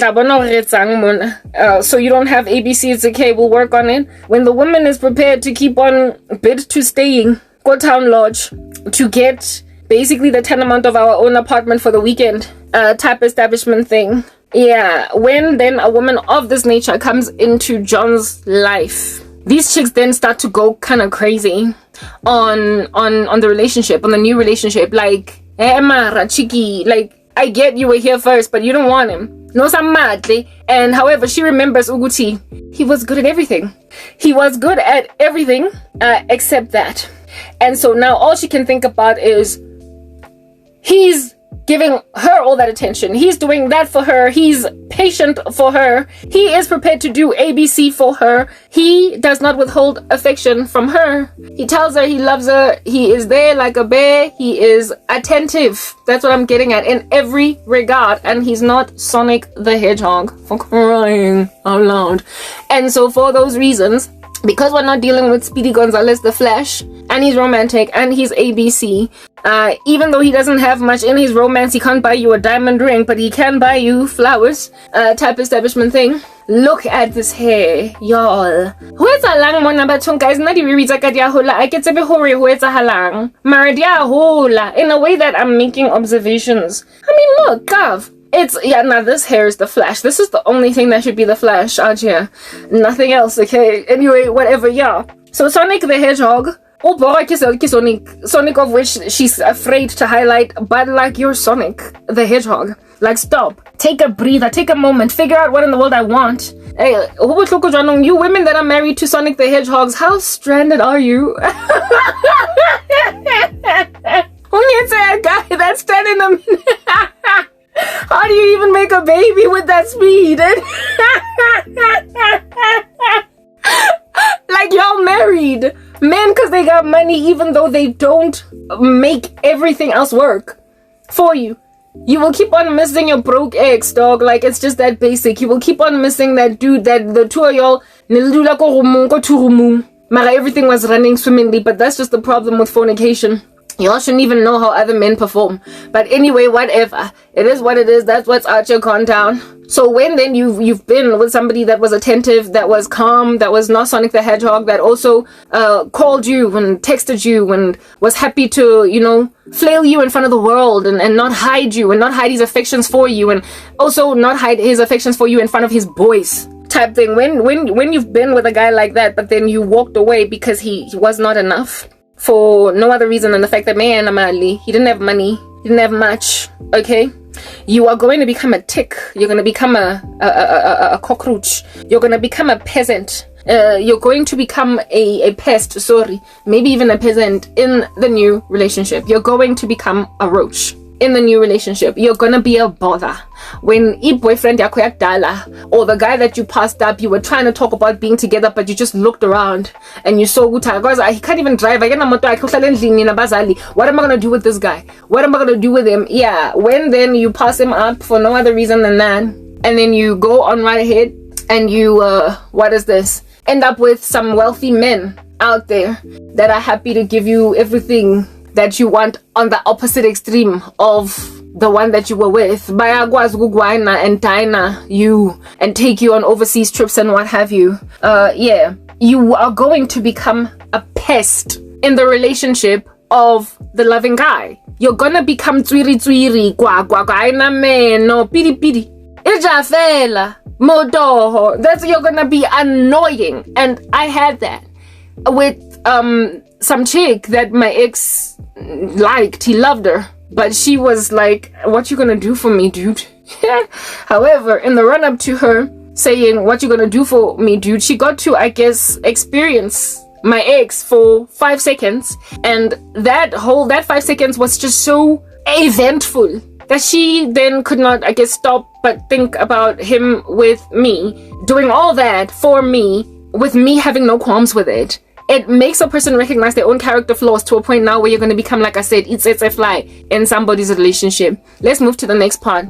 you don't have ABC, it's okay, we'll work on it. When the woman is prepared to keep on bid to staying, go town lodge to get basically the tantamount of our own apartment for the weekend, type establishment thing. Yeah, when then a woman of this nature comes into John's life, these chicks then start to go kind of crazy on the relationship, on the new relationship. Like, hey, Mara, Chiki, like, I get you were here first, but you don't want him. No, madly. And however, she remembers Uguti. He was good at everything. He was good at everything except that. And so now all she can think about is he's giving her all that attention. He's doing that for her. He's patient for her. He is prepared to do ABC for her. He does not withhold affection from her. He tells her he loves her. He is there like a bear. He is attentive. That's what I'm getting at in every regard. And he's not Sonic the Hedgehog, for crying out loud. And so for those reasons, because we're not dealing with Speedy Gonzalez the Flash, and he's romantic, and he's ABC, even though he doesn't have much in his romance, he can't buy you a diamond ring, but he can buy you flowers, type establishment thing. Look at this hair, y'all. Guys, nna di tsa ka di a hola, a ke tsebe hore ho etsahalang, mara di a hola in a way that I'm making observations. I mean, look, Gav. It's, yeah, now this hair is the Flash. This is the only thing that should be the Flash out here. Nothing else, okay? Anyway, whatever, yeah. So Sonic the Hedgehog, Sonic of which she's afraid to highlight, but like you're Sonic the Hedgehog. Like, stop. Take a breather. Take a moment. Figure out what in the world I want. Hey, you women that are married to Sonic the Hedgehogs, how stranded are you? A guy that's 10 in a minute. How do you even make a baby with that speed? Like, y'all married. Men, because they got money, even though they don't make everything else work for you. You will keep on missing your broke ex, dog. Like, it's just that basic. You will keep on missing that dude, that the two of y'all, Mara, everything was running swimmingly, but that's just the problem with fornication. Y'all shouldn't even know how other men perform. But anyway, whatever. It is what it is. That's what's out your gone down. So when then you've been with somebody that was attentive, that was calm, that was not Sonic the Hedgehog, that also called you and texted you and was happy to, you know, flail you in front of the world and not hide you and not hide his affections for you and also not hide his affections for you in front of his boys. Type thing. When you've been with a guy like that, but then you walked away because he was not enough. For no other reason than the fact that, man, he didn't have money, he didn't have much, okay? You are going to become a tick. You're going to become a cockroach. You're going to become a peasant. You're going to become a pest, maybe even a peasant in the new relationship. You're going to become a roach in the new relationship. You're gonna be a bother. When boyfriend or the guy that you passed up, you were trying to talk about being together, but you just looked around and you saw because he can't even drive. What am I gonna do with this guy? What am I gonna do with him? Yeah, when then you pass him up for no other reason than that, and then you go on right ahead and you end up with some wealthy men out there that are happy to give you everything that you want on the opposite extreme of the one that you were with. Bayagwas Hlongwane and Dina you and take you on overseas trips and what have you. Yeah, you are going to become a pest in the relationship of the loving guy. You're gonna become tswiri no piri piri. Ijafela modoho. That's, you're gonna be annoying. And I had that with some chick that my ex liked. He loved her, but she was like, what you gonna do for me, dude? However, in the run up to her saying, what you gonna do for me, dude, she got to, I guess, experience my ex for 5 seconds, and that 5 seconds was just so eventful that she then could not, I guess, stop but think about him with me, doing all that for me, with me having no qualms with it. It makes a person recognize their own character flaws to a point now where you're going to become, like I said, it's a fly in somebody's relationship. Let's move to the next part.